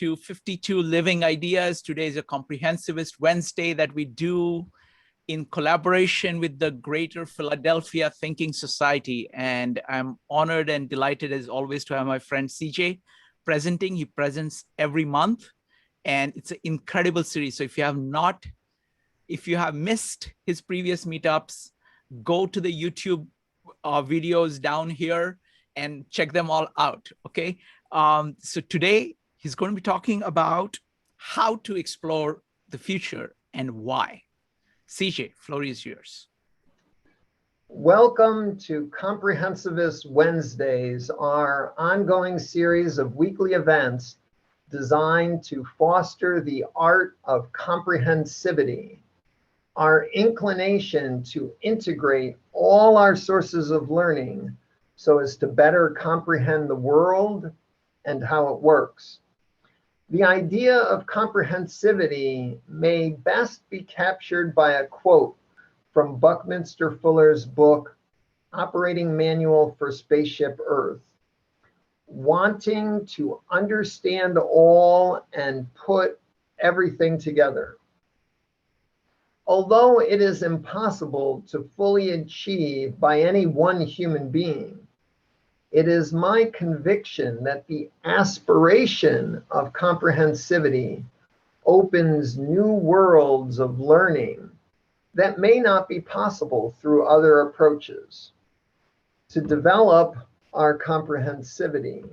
to 52 Living Ideas. Today is a Comprehensivist Wednesday that we do in collaboration with the Greater Philadelphia Thinking Society. And I'm honored and delighted as always to have my friend CJ presenting. He presents every month and it's an incredible series. So if you have missed his previous meetups, go to the YouTube videos down here and check them all out, okay? So today he's going to be talking about how to explore the future and why. CJ, floor is yours. Welcome to Comprehensivist Wednesdays, our ongoing series of weekly events designed to foster the art of comprehensivity, our inclination to integrate all our sources of learning so as to better comprehend the world and how it works. The idea of comprehensivity may best be captured by a quote from Buckminster Fuller's book, Operating Manual for Spaceship Earth. Wanting to understand all and put everything together. Although it is impossible to fully achieve by any one human being, it is my conviction that the aspiration of comprehensivity opens new worlds of learning that may not be possible through other approaches. To develop our comprehensivity,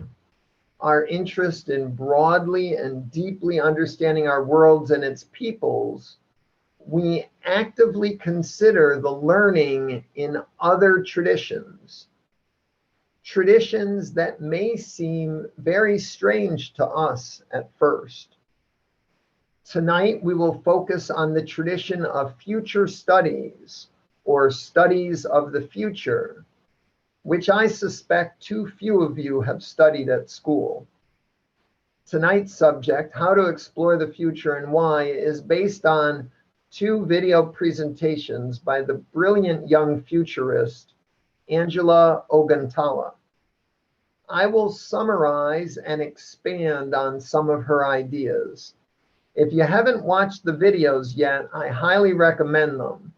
our interest in broadly and deeply understanding our worlds and its peoples, we actively consider the learning in other traditions. Traditions that may seem very strange to us at first. Tonight, we will focus on the tradition of future studies, or studies of the future, which I suspect too few of you have studied at school. Tonight's subject, How to Explore the Future and Why, is based on two video presentations by the brilliant young futurist, Angela Oguntala. I will summarize and expand on some of her ideas. If you haven't watched the videos yet, I highly recommend them.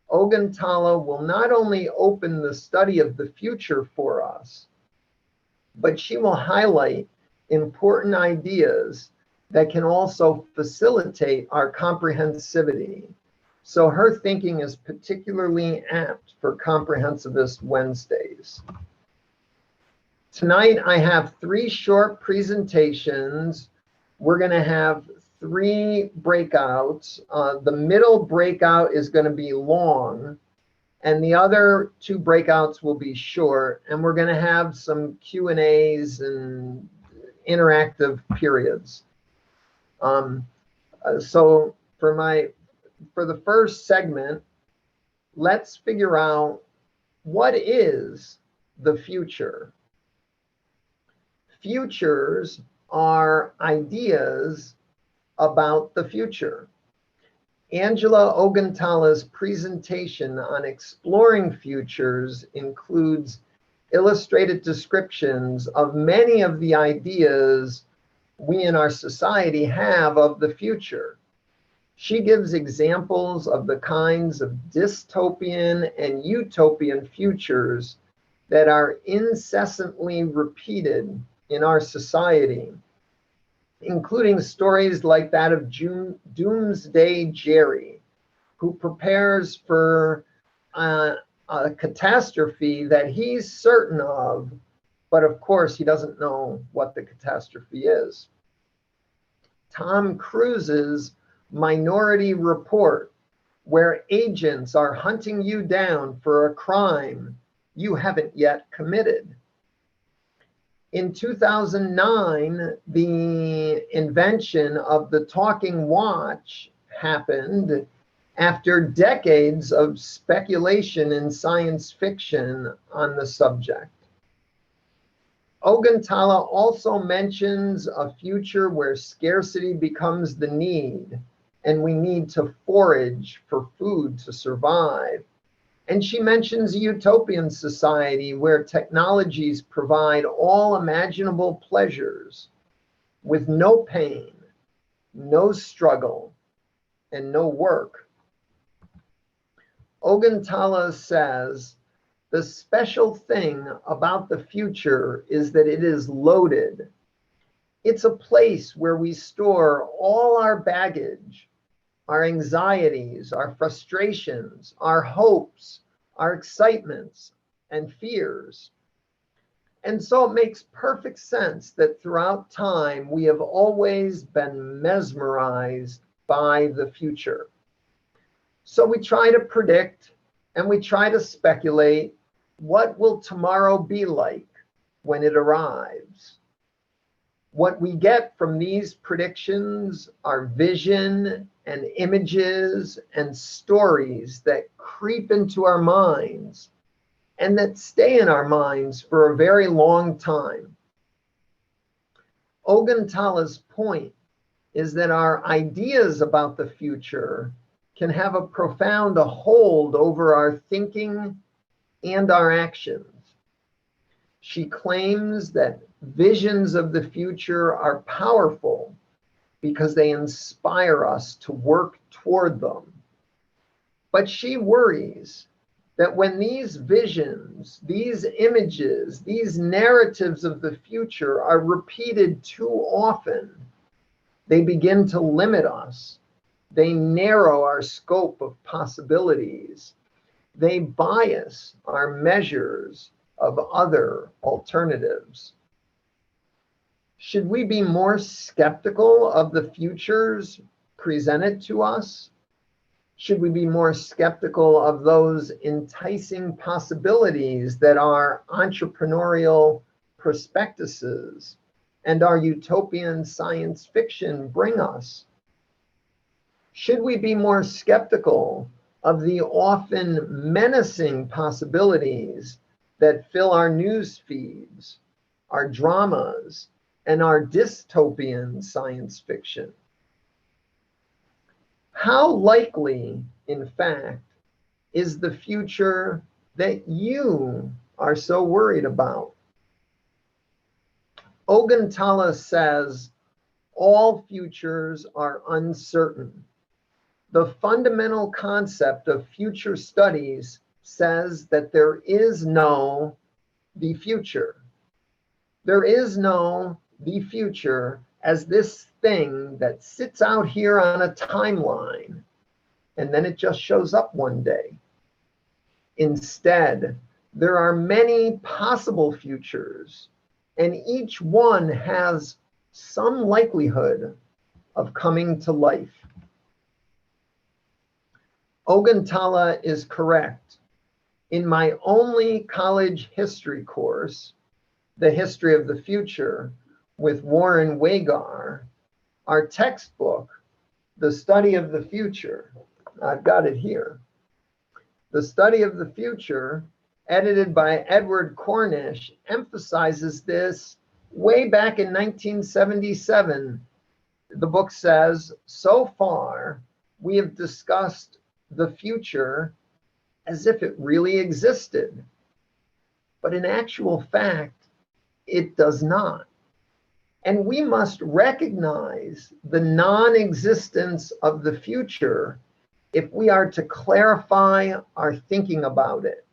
Oguntala will not only open the study of the future for us, but she will highlight important ideas that can also facilitate our comprehensivity. So her thinking is particularly apt for Comprehensivist Wednesdays. Tonight, I have three short presentations. We're going to have three breakouts. The middle breakout is going to be long, and the other two breakouts will be short, and we're going to have some Q&As and interactive periods. So for the first segment, let's figure out what is the future. Futures are ideas about the future. Angela Oguntala's presentation on exploring futures includes illustrated descriptions of many of the ideas we in our society have of the future. She gives examples of the kinds of dystopian and utopian futures that are incessantly repeated in our society, including stories like that of Doomsday Jerry, who prepares for a catastrophe that he's certain of, but of course he doesn't know what the catastrophe is. Tom Cruise's Minority Report, where agents are hunting you down for a crime you haven't yet committed. In 2009, the invention of the talking watch happened after decades of speculation in science fiction on the subject. Oguntala also mentions a future where scarcity becomes the need, and we need to forage for food to survive. And she mentions a utopian society where technologies provide all imaginable pleasures, with no pain, no struggle, and no work. Oguntala says, the special thing about the future is that it is loaded. It's a place where we store all our baggage, our anxieties, our frustrations, our hopes, our excitements, and fears. And so it makes perfect sense that throughout time we have always been mesmerized by the future. So we try to predict and we try to speculate, what will tomorrow be like when it arrives? What we get from these predictions are vision and images and stories that creep into our minds and that stay in our minds for a very long time. Oguntala's point is that our ideas about the future can have a profound hold over our thinking and our actions. She claims that visions of the future are powerful because they inspire us to work toward them. But she worries that when these visions, these images, these narratives of the future are repeated too often, they begin to limit us. They narrow our scope of possibilities. They bias our measures of other alternatives. Should we be more skeptical of the futures presented to us? Should we be more skeptical of those enticing possibilities that our entrepreneurial prospectuses and our utopian science fiction bring us? Should we be more skeptical of the often menacing possibilities that fill our news feeds, our dramas, and our dystopian science fiction? How likely, in fact, is the future that you are so worried about? Oguntala says all futures are uncertain. The fundamental concept of future studies says that there is no the future. There is no the future as this thing that sits out here on a timeline and then it just shows up one day. Instead, there are many possible futures, and each one has some likelihood of coming to life. Oguntala is correct. In my only college history course, The History of the Future, with Warren Wagar, our textbook, The Study of the Future, I've got it here. The Study of the Future, edited by Edward Cornish, emphasizes this way back in 1977. The book says, so far, we have discussed the future as if it really existed. But in actual fact, it does not. And we must recognize the non-existence of the future if we are to clarify our thinking about it.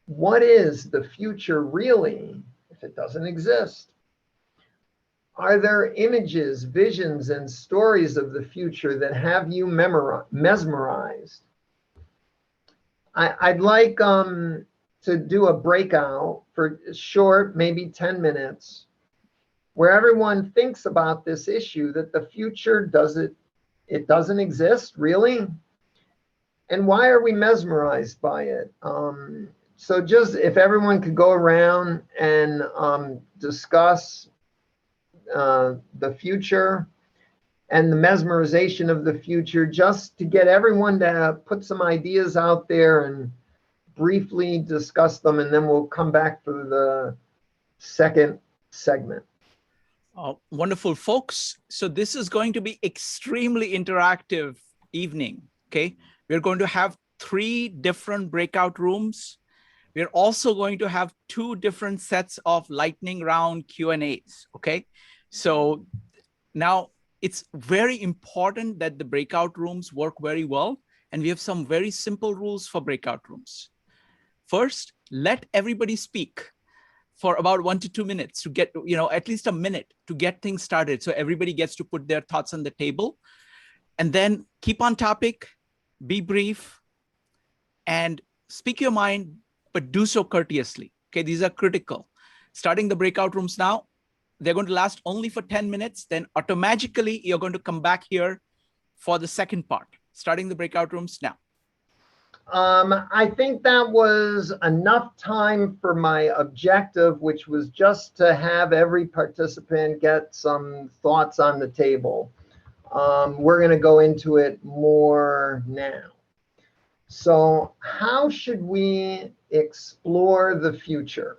What is the future really if it doesn't exist? Are there images, visions, and stories of the future that have you mesmerized? I'd like to do a breakout for short, maybe 10 minutes, where everyone thinks about this issue that the future doesn't exist, really? And why are we mesmerized by it? So just if everyone could go around and discuss the future and the mesmerization of the future, just to get everyone to put some ideas out there and briefly discuss them, and then we'll come back for the second segment. Wonderful, folks. So this is going to be extremely interactive evening, okay? We're going to have 3 different breakout rooms. We're also going to have 2 different sets of lightning round Q&As, okay? So now it's very important that the breakout rooms work very well, and we have some very simple rules for breakout rooms. First, let everybody speak for about 1 to 2 minutes to get, at least a minute to get things started. So everybody gets to put their thoughts on the table, and then keep on topic, be brief, and speak your mind, but do so courteously. Okay, these are critical. Starting the breakout rooms now, they're going to last only for 10 minutes. Then automatically you're going to come back here for the second part, starting the breakout rooms now. I think that was enough time for my objective, which was just to have every participant get some thoughts on the table. We're going to go into it more now. So how should we explore the future?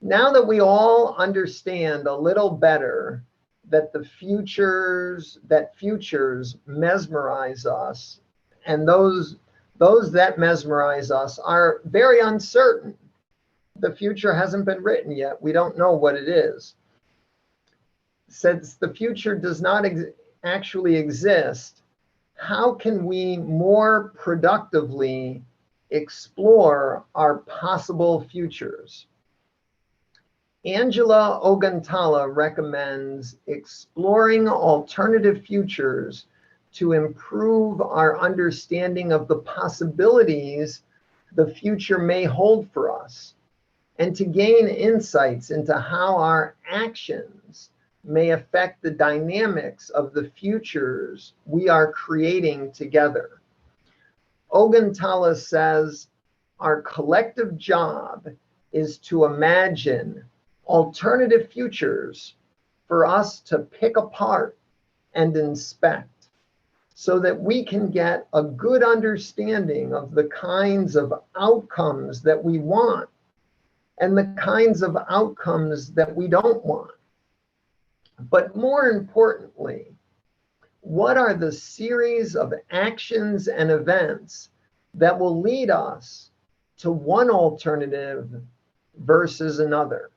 Now that we all understand a little better that futures mesmerize us, and those that mesmerize us are very uncertain. The future hasn't been written yet. We don't know what it is. Since the future does not actually exist, how can we more productively explore our possible futures? Angela Oguntala recommends exploring alternative futures to improve our understanding of the possibilities the future may hold for us, and to gain insights into how our actions may affect the dynamics of the futures we are creating together. Oguntala says, our collective job is to imagine alternative futures for us to pick apart and inspect, so that we can get a good understanding of the kinds of outcomes that we want and the kinds of outcomes that we don't want. But more importantly, what are the series of actions and events that will lead us to one alternative versus another?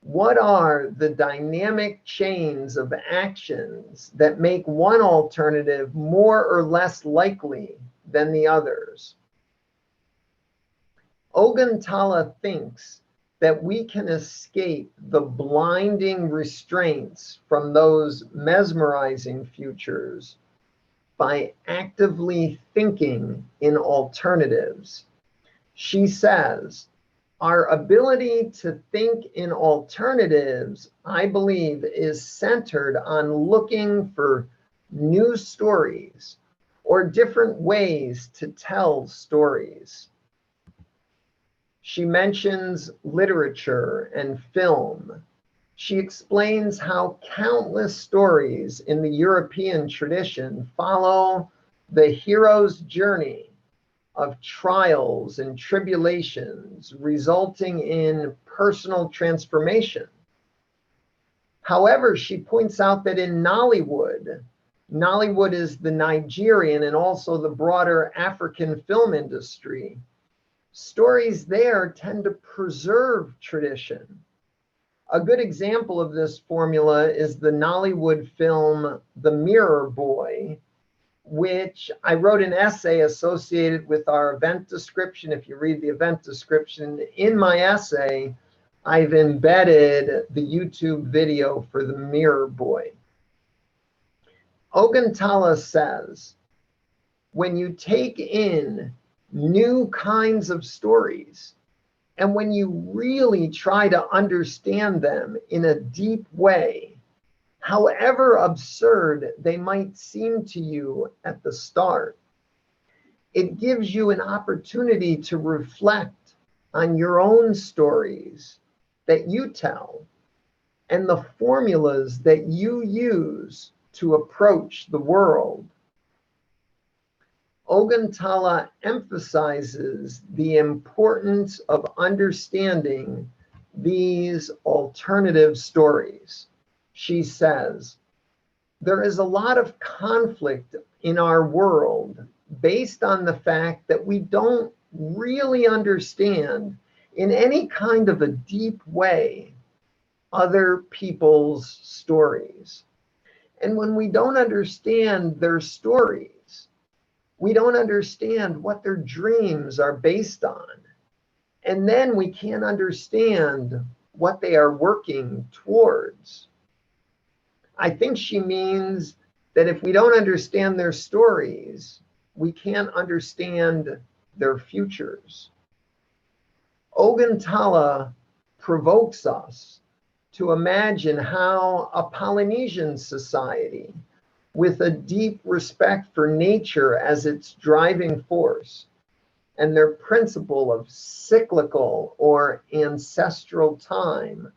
What are the dynamic chains of actions that make one alternative more or less likely than the others? Oguntala thinks that we can escape the blinding restraints from those mesmerizing futures by actively thinking in alternatives. She says, our ability to think in alternatives, I believe, is centered on looking for new stories or different ways to tell stories. She mentions literature and film. She explains how countless stories in the European tradition follow the hero's journey of trials and tribulations resulting in personal transformation. However, she points out that in Nollywood is the Nigerian and also the broader African film industry, stories there tend to preserve tradition. A good example of this formula is the Nollywood film The Mirror Boy, which I wrote an essay associated with our event description. If you read the event description in my essay, I've embedded the YouTube video for The Mirror Boy. Oguntala says, when you take in new kinds of stories, and when you really try to understand them in a deep way, however absurd they might seem to you at the start, it gives you an opportunity to reflect on your own stories that you tell and the formulas that you use to approach the world. Oguntala emphasizes the importance of understanding these alternative stories. She says, there is a lot of conflict in our world based on the fact that we don't really understand in any kind of a deep way other people's stories. And when we don't understand their stories, we don't understand what their dreams are based on. And then we can't understand what they are working towards. I think she means that if we don't understand their stories, we can't understand their futures. Oguntala provokes us to imagine how a Polynesian society with a deep respect for nature as its driving force and their principle of cyclical or ancestral time,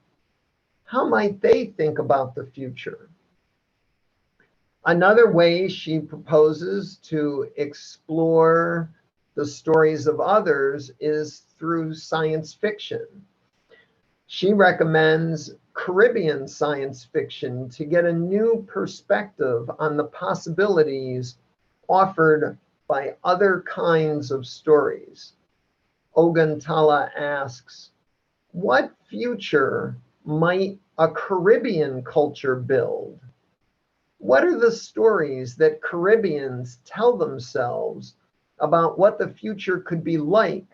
how might they think about the future? Another way she proposes to explore the stories of others is through science fiction. She recommends Caribbean science fiction to get a new perspective on the possibilities offered by other kinds of stories. Oguntala asks, what future might a Caribbean culture build? What are the stories that Caribbeans tell themselves about what the future could be like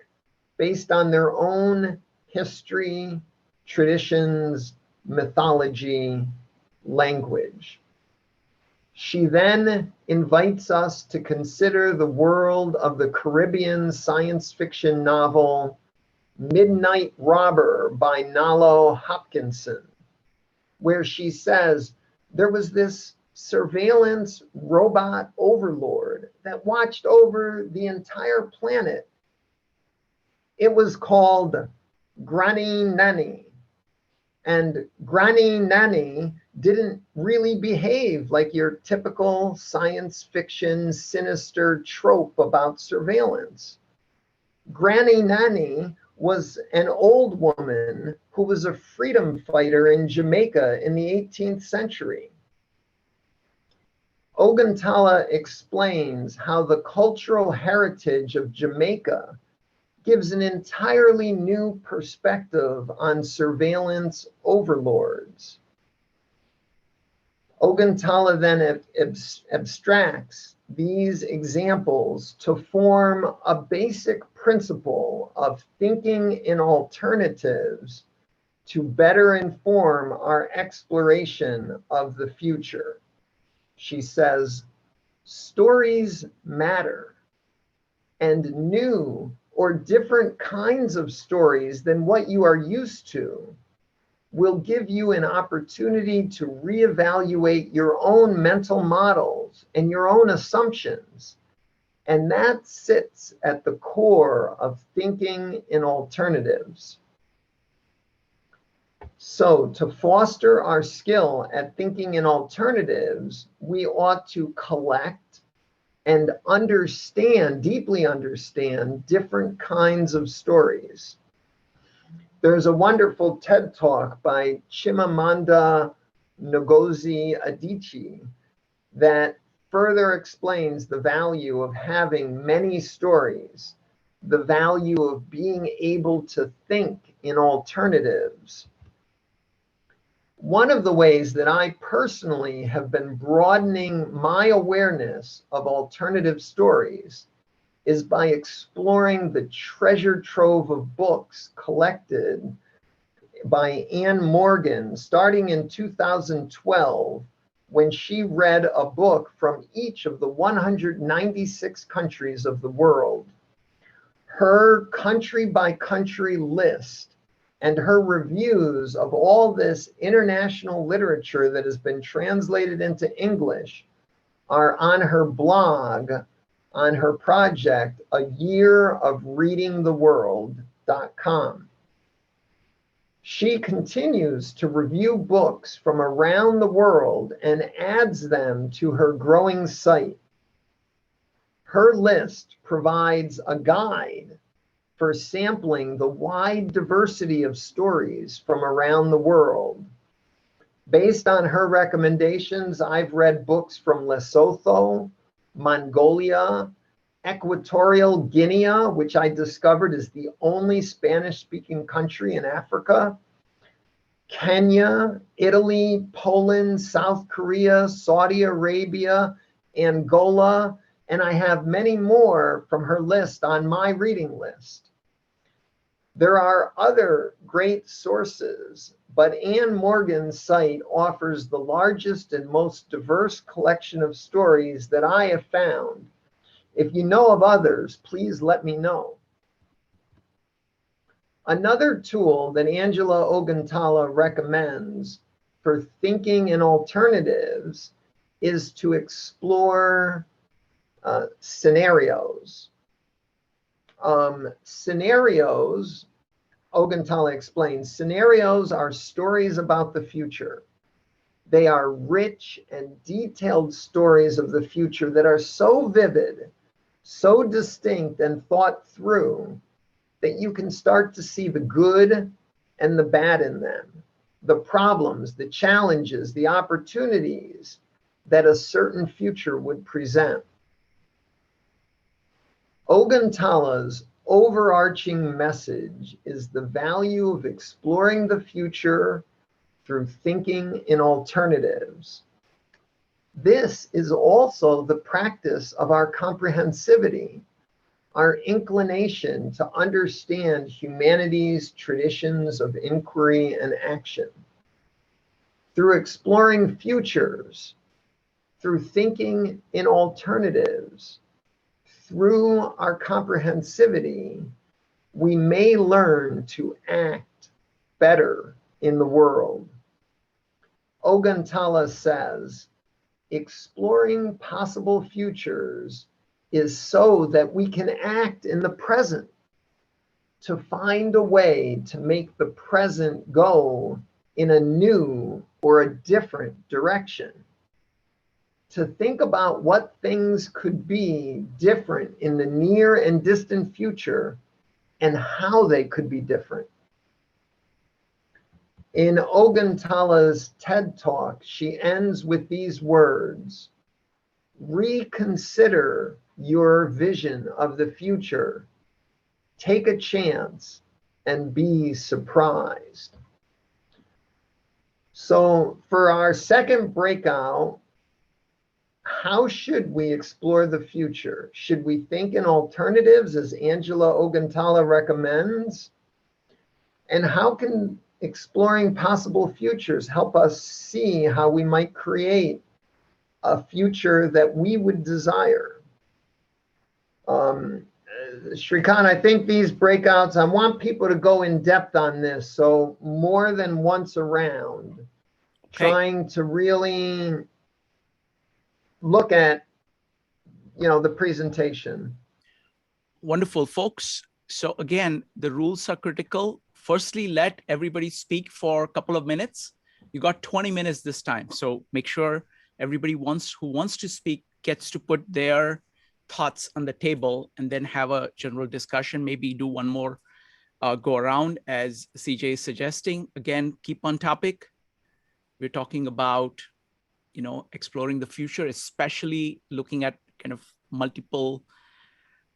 based on their own history, traditions, mythology, language? She then invites us to consider the world of the Caribbean science fiction novel Midnight Robber by Nalo Hopkinson, where she says there was this surveillance robot overlord that watched over the entire planet. It was called Granny Nanny. And Granny Nanny didn't really behave like your typical science fiction sinister trope about surveillance. Granny Nanny was an old woman who was a freedom fighter in Jamaica in the 18th century. Oguntala explains how the cultural heritage of Jamaica gives an entirely new perspective on surveillance overlords. Oguntala then abstracts these examples to form a basic principle of thinking in alternatives to better inform our exploration of the future. She says, stories matter, and new or different kinds of stories than what you are used to will give you an opportunity to reevaluate your own mental models and your own assumptions. And that sits at the core of thinking in alternatives. So to foster our skill at thinking in alternatives, we ought to collect and understand, deeply understand, different kinds of stories. There's a wonderful TED Talk by Chimamanda Ngozi Adichie that further explains the value of having many stories, the value of being able to think in alternatives. One of the ways that I personally have been broadening my awareness of alternative stories is by exploring the treasure trove of books collected by Anne Morgan starting in 2012, when she read a book from each of the 196 countries of the world. Her country by country list and her reviews of all this international literature that has been translated into English are on her blog, on her project, ayearofreadingtheworld.com. She continues to review books from around the world and adds them to her growing site. Her list provides a guide for sampling the wide diversity of stories from around the world. Based on her recommendations, I've read books from Lesotho, Mongolia, Equatorial Guinea, which I discovered is the only Spanish-speaking country in Africa, Kenya, Italy, Poland, South Korea, Saudi Arabia, Angola, and I have many more from her list on my reading list. There are other great sources, but Anne Morgan's site offers the largest and most diverse collection of stories that I have found. If you know of others, please let me know. Another tool that Angela Oguntala recommends for thinking in alternatives is to explore scenarios. Scenarios, Oguntala explains, scenarios are stories about the future. They are rich and detailed stories of the future that are so vivid, so distinct and thought through that you can start to see the good and the bad in them, the problems, the challenges, the opportunities that a certain future would present. Oguntala's overarching message is the value of exploring the future through thinking in alternatives. This is also the practice of our comprehensivity, our inclination to understand humanity's traditions of inquiry and action. Through exploring futures, through thinking in alternatives, through our comprehensivity, we may learn to act better in the world. Oguntala says, exploring possible futures is so that we can act in the present, to find a way to make the present go in a new or a different direction, to think about what things could be different in the near and distant future and how they could be different. In Oguntala's TED Talk, she ends with these words: reconsider your vision of the future, take a chance, and be surprised. So for our second breakout, how should we explore the future? Should we think in alternatives as Angela Oguntala recommends? And how can exploring possible futures help us see how we might create a future that we would desire? Shrikant, I think these breakouts, I want people to go in depth on this. So more than once around, trying to really look at, the presentation. Wonderful, folks. So again, the rules are critical. Firstly, let everybody speak for a couple of minutes. You got 20 minutes this time. So make sure everybody who wants to speak gets to put their thoughts on the table and then have a general discussion. Maybe do one more go around as CJ is suggesting. Again, keep on topic. We're talking about, exploring the future, especially looking at kind of multiple,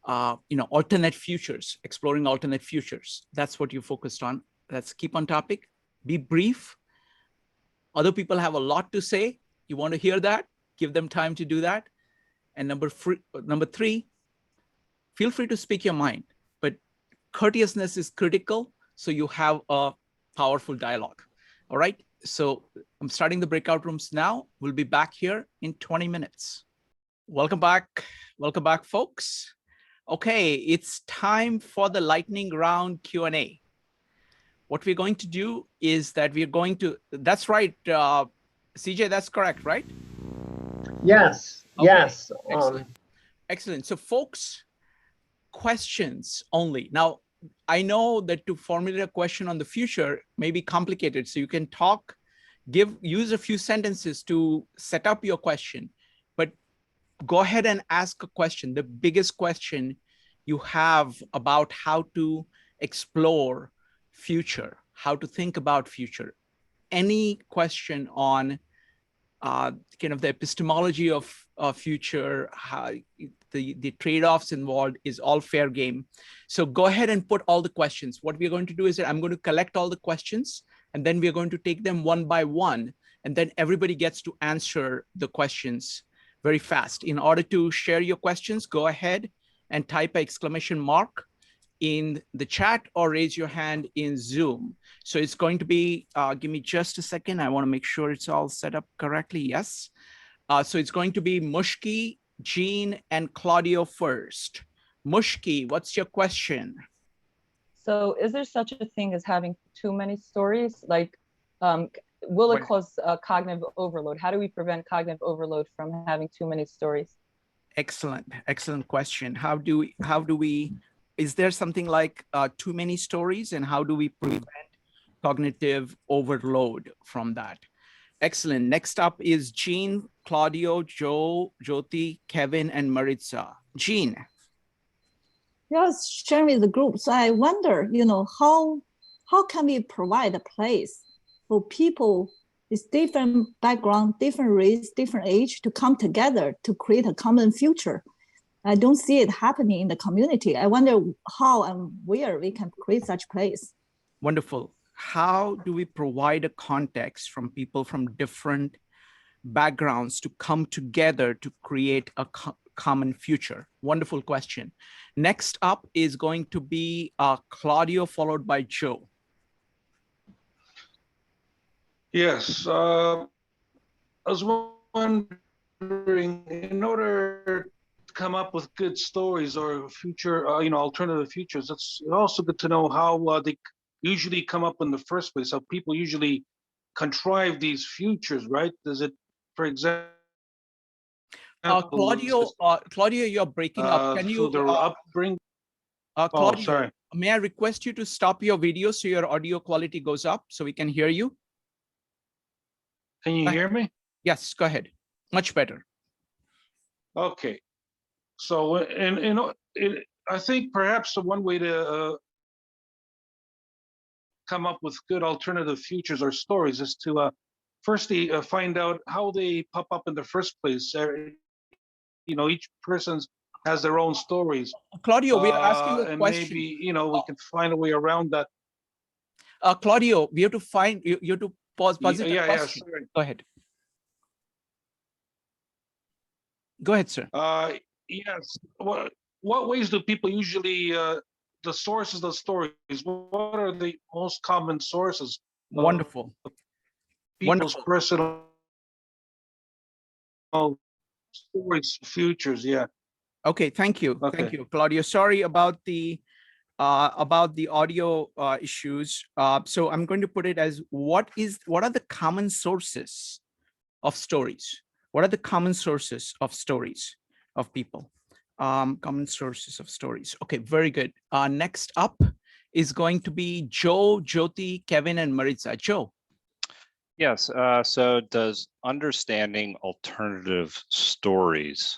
alternate futures, exploring alternate futures. That's what you focused on. Let's keep on topic. Be brief. Other people have a lot to say. You want to hear that? Give them time to do that. And number three, feel free to speak your mind, but courteousness is critical, so you have a powerful dialogue. All right, so I'm starting the breakout rooms now. We'll be back here in 20 minutes. Welcome back, folks. Okay, it's time for the lightning round Q&A. What we're going to do is that we're going to, that's right, CJ, that's correct, right? Yes, okay. Yes. Excellent. So folks, questions only. Now, I know that to formulate a question on the future may be complicated. So you can use a few sentences to set up your question, but go ahead and ask a question, the biggest question you have about how to explore future, how to think about future. Any question on kind of the epistemology of future, how the trade-offs involved is all fair game. So go ahead and put all the questions. What we're going to do is that I'm going to collect all the questions, and then we're going to take them one by one, and then everybody gets to answer the questions very fast. In order to share your questions, go ahead and type exclamation mark in the chat or raise your hand in Zoom. So it's going to be, give me just a second. I want to make sure it's all set up correctly. Yes. So it's going to be Mushki, Jean, and Claudio first. Mushki, what's your question? So is there such a thing as having too many stories? Like, will it cause cognitive overload? How do we prevent cognitive overload from having too many stories? Excellent, excellent question. How do we, is there something like too many stories, and how do we prevent cognitive overload from that? Excellent. Next up is Jean, Claudio, Joe, Jyoti, Kevin, and Maritza. Jean. Yes, sharing with the group. So I wonder, how can we provide a place for people with different background, different race, different age to come together to create a common future? I don't see it happening in the community. I wonder how and where we can create such place. Wonderful. How do we provide a context from people from different backgrounds to come together to create a common future? Wonderful question. Next up is going to be Claudio, followed by Joe. Yes, I was wondering, in order to come up with good stories or future, alternative futures, it's also good to know how they usually come up in the first place, how people usually contrive these futures, right? Does it, for example, Claudio, you're breaking up. Can you, their upbringing? Claudio, sorry. May I request you to stop your video so your audio quality goes up so we can hear you? Can you hear me? Yes, go ahead. Much better. Okay. So, I think perhaps one way to come up with good alternative futures or stories is to firstly find out how they pop up in the first place. Each person has their own stories. Claudio, we are asking a and question. maybe we can find a way around that. Claudio, we have to find you have to pause it. Yeah, sorry. Go ahead. Go ahead, sir. Yes. What ways do people usually the sources of stories? What are the most common sources? Wonderful. People's personal stories, futures. Yeah. Okay. Thank you. Okay. Thank you, Claudio. Sorry about the audio issues. So I'm going to put it as what are the common sources of stories? What are the common sources of stories of people? Common sources of stories. Okay, very good. Next up is going to be Joe, Jyoti, Kevin, and Maritza. Joe. Yes, so does understanding alternative stories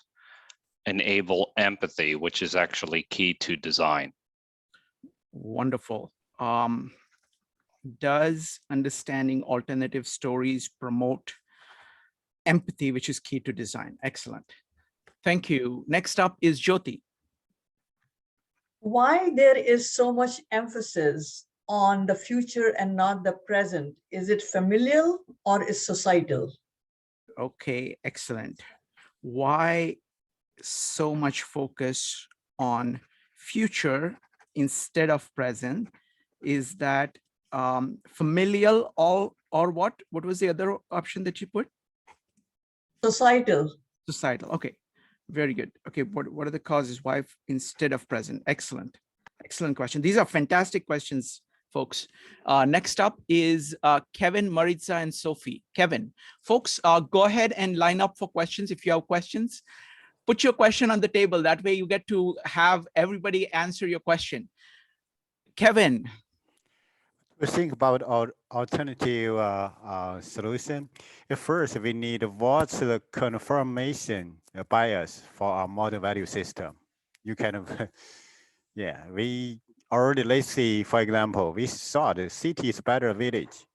enable empathy, which is actually key to design? Wonderful. Does understanding alternative stories promote empathy, which is key to design? Excellent. Thank you. Next up is Jyoti. Why there is so much emphasis on the future and not the present? Is it familial or is societal? Okay, excellent. Why so much focus on future instead of present? Is that familial or what? What was the other option that you put? Societal. Societal. Okay, very good. Okay, what are the causes? Why instead of present? Excellent. Excellent question. These are fantastic questions, folks. Next up is Kevin, Maritza, and Sophie. Kevin, folks, go ahead and line up for questions. If you have questions, put your question on the table. That way you get to have everybody answer your question. Kevin. We think about our alternative solution. At first, we need what's the confirmation bias for our modern value system. You kind of, yeah, we already, let's see, for example, we saw the city is better village.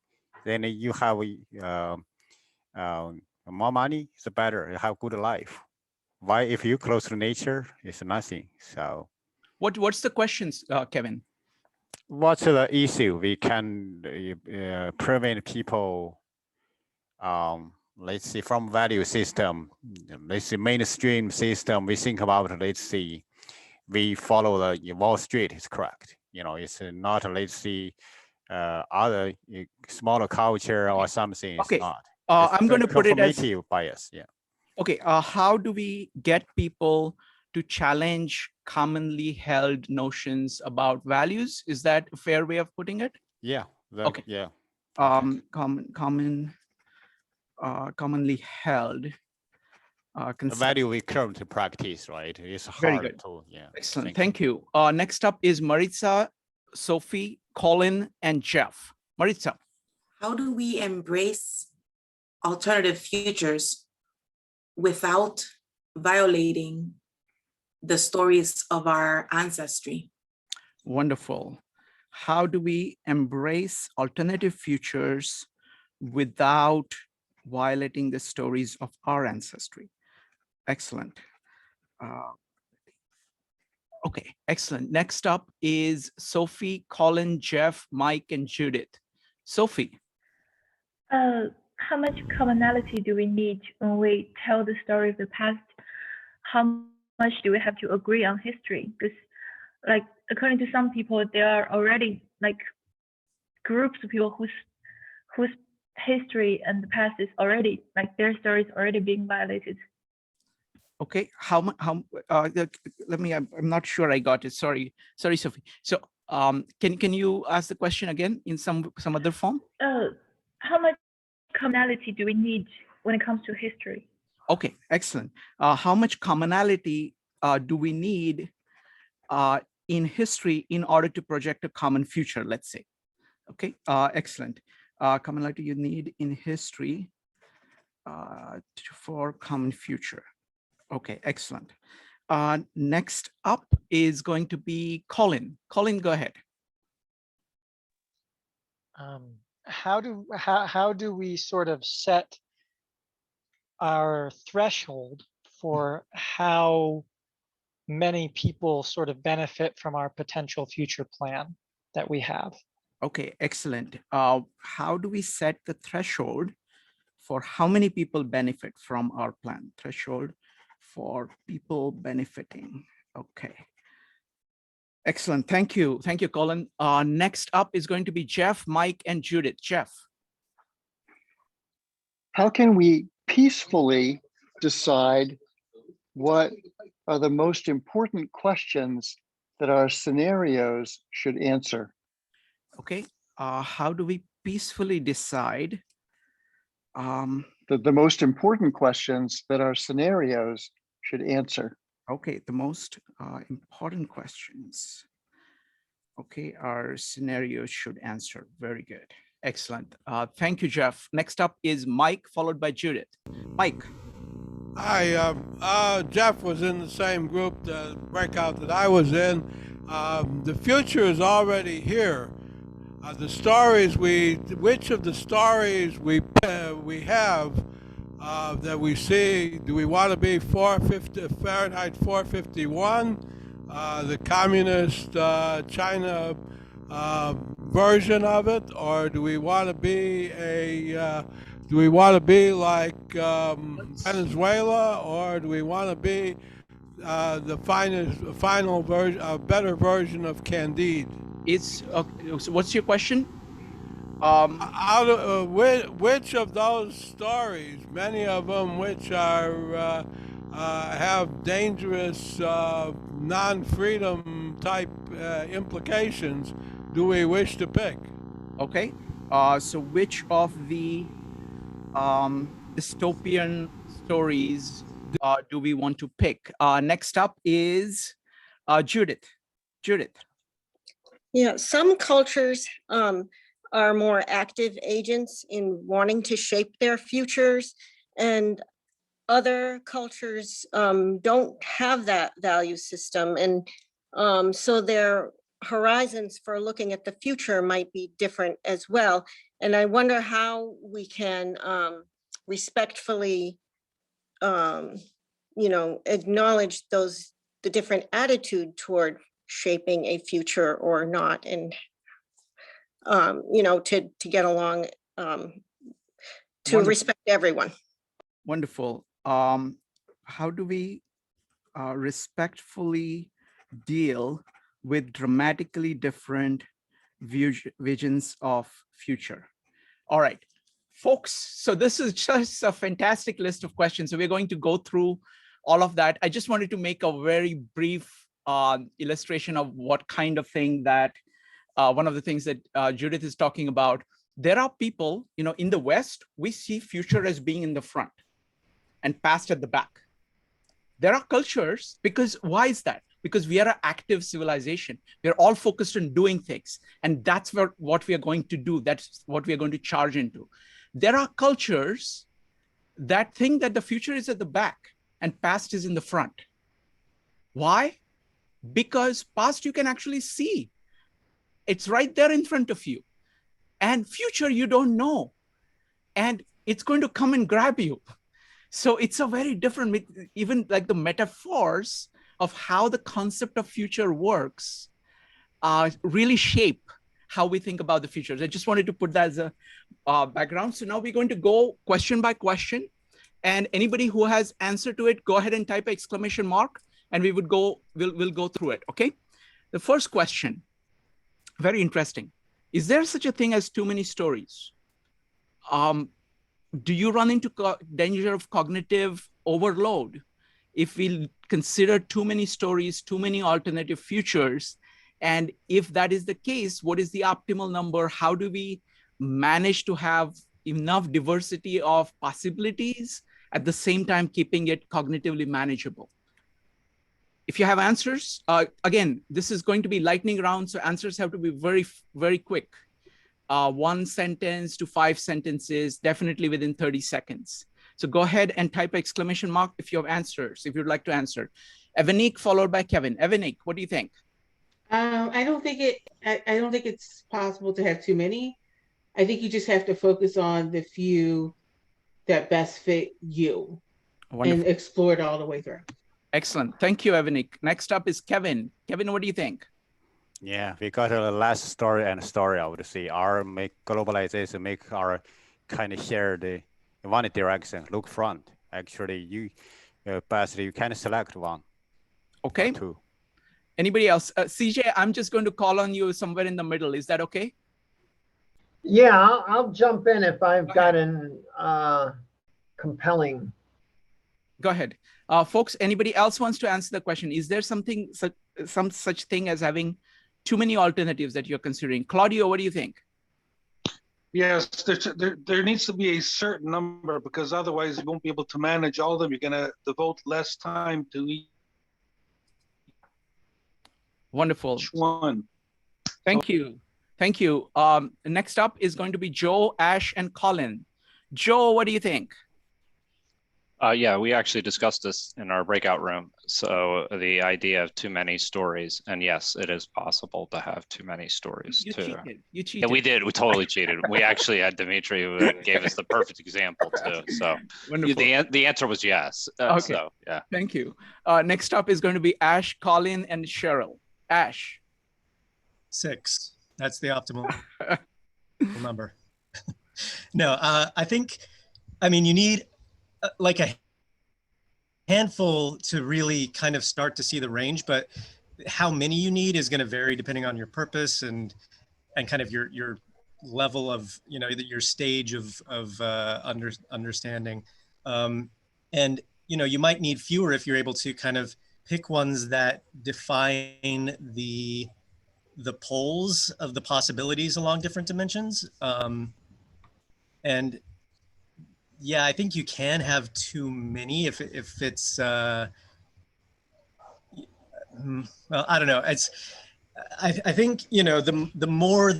Then you have The more money, the better. You have good life. Why, if you close to nature, it's nothing. So, What's the questions, Kevin? what's the issue? We can prevent people, let's see, from value system. Let's see, mainstream system. We think about, let's see, we follow the Wall Street is correct. You know, it's not, let's see, other smaller culture or something. It's Okay. not. I'm going to put it as confirmative bias. Yeah. okay. How do we get people to challenge commonly held notions about values? Is that a fair way of putting it? Yeah. Okay. Yeah. Commonly held. The value we currently practice, right? It's Very hard good. to, yeah. Excellent. Thank you. Next up is Maritza, Sophie, Colin, and Jeff. Maritza. How do we embrace alternative futures without violating the stories of our ancestry? Wonderful. How do we embrace alternative futures without violating the stories of our ancestry? Excellent. Okay, excellent. Next up is Sophie, Colin, Jeff, Mike, and Judith. Sophie. How much commonality do we need when we tell the story of the past? How much do we have to agree on history? Because, like, according to some people, there are already like groups of people whose history and the past is already like their stories already being violated. Okay, let me, I'm not sure I got it. Sorry, Sophie. So can you ask the question again in some other form? How much commonality do we need when it comes to history? Okay, excellent. How much commonality do we need in history in order to project a common future, let's say? Okay, excellent. Commonality you need in history for common future. Okay, excellent. Next up is going to be Colin. Colin, go ahead. How do we sort of set our threshold for how many people sort of benefit from our potential future plan that we have? Okay, excellent. How do we set the threshold for how many people benefit from our plan? Threshold for people benefiting. Okay. Excellent. Thank you. Thank you, Colin. Next up is going to be Jeff, Mike, and Judith. Jeff. How can we peacefully decide what are the most important questions that our scenarios should answer? Okay. How do we peacefully decide the most important questions that our scenarios should answer? Okay, the most important questions. Okay, our scenarios should answer. Very good. Excellent. Thank you, Jeff. Next up is Mike, followed by Judith. Mike. Hi, Jeff was in the same group, the Breakout, that I was in. The future is already here. The stories which of the stories we have that we see, do we want to be Fahrenheit 451, the communist China version of it, or do we want to be like Venezuela, or do we want to be the final version, a better version of Candide? It's so what's your question? Which of those stories, many of them which are have dangerous non-freedom type implications, do we wish to pick? Okay, so which of the dystopian stories do we want to pick? Next up is Judith. Judith. Yeah, some cultures are more active agents in wanting to shape their futures, and other cultures don't have that value system, and so their horizons for looking at the future might be different as well. And I wonder how we can respectfully, acknowledge the different attitude toward shaping a future or not, and to get along, to Wonderful. respect everyone. Wonderful. How do we respectfully deal with dramatically different visions of future? All right, folks. So this is just a fantastic list of questions. So we're going to go through all of that. I just wanted to make a very brief illustration of what kind of thing that one of the things that Judith is talking about. There are people, in the West, we see future as being in the front and past at the back. There are cultures, because why is that? Because we are an active civilization. We're all focused on doing things. And that's what we are going to do. That's what we are going to charge into. There are cultures that think that the future is at the back and past is in the front. Why? Because past you can actually see. It's right there in front of you. And future you don't know. And it's going to come and grab you. So it's a very different, even like the metaphors of how the concept of future works really shape how we think about the future. I just wanted to put that as a background. So now we're going to go question by question, and anybody who has answer to it, go ahead and type exclamation mark, and we'll go through it, okay? The first question, very interesting. Is there such a thing as too many stories? Do you run into danger of cognitive overload if we consider too many stories, too many alternative futures? And if that is the case, what is the optimal number? How do we manage to have enough diversity of possibilities at the same time keeping it cognitively manageable? If you have answers, again, this is going to be lightning round, so answers have to be very, very quick. 1 sentence to 5 sentences, definitely within 30 seconds. So go ahead and type exclamation mark if you have answers, if you'd like to answer. Evanik followed by Kevin. Evanik, what do you think? I don't think it's possible to have too many. I think you just have to focus on the few that best fit you. Wonderful. And explore it all the way through. Excellent. Thank you, Evanik. Next up is Kevin. Kevin, what do you think? Yeah, we got a last story and story. I would say our globalization make our kind of share the in one direction, look front. Actually, you best you can select one. Okay. Or two. Anybody else? CJ, I'm just going to call on you somewhere in the middle. Is that okay? Yeah, I'll jump in if I've got an compelling. Go ahead. Folks, anybody else wants to answer the question? Is there some such thing as having too many alternatives that you're considering? Claudio, what do you think? Yes, there needs to be a certain number, because otherwise you won't be able to manage all of them. You're going to devote less time to each Wonderful. one. Thank you. Thank you. Next up is going to be Joe, Ash, and Colin. Joe, what do you think? Yeah, we actually discussed this in our breakout room. So the idea of too many stories, and yes, it is possible to have too many stories You too. cheated. You cheated. Yeah, we did. We totally cheated. We actually had Dimitri who gave us the perfect example too. So Wonderful. The answer was yes. Okay. So yeah. Thank you. Next up is going to be Ash, Colin, and Cheryl. Ash. 6. That's the optimal number. No, I mean, you need like a handful to really kind of start to see the range, but how many you need is going to vary depending on your purpose and kind of your level of, your stage of understanding. And, you might need fewer if you're able to kind of pick ones that define the poles of the possibilities along different dimensions. And yeah, I think you can have too many if it's, well, I don't know. I think, the more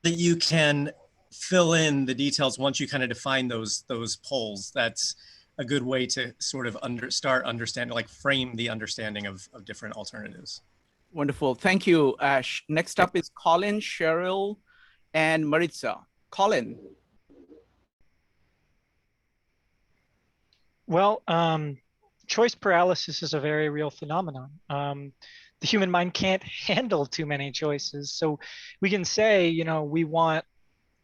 that you can fill in the details once you kind of define those poles, that's a good way to sort of start understanding, like frame the understanding of different alternatives. Wonderful. Thank you, Ash. Next up is Colin, Cheryl, and Maritza. Colin. Well, choice paralysis is a very real phenomenon. The human mind can't handle too many choices. So we can say, we want,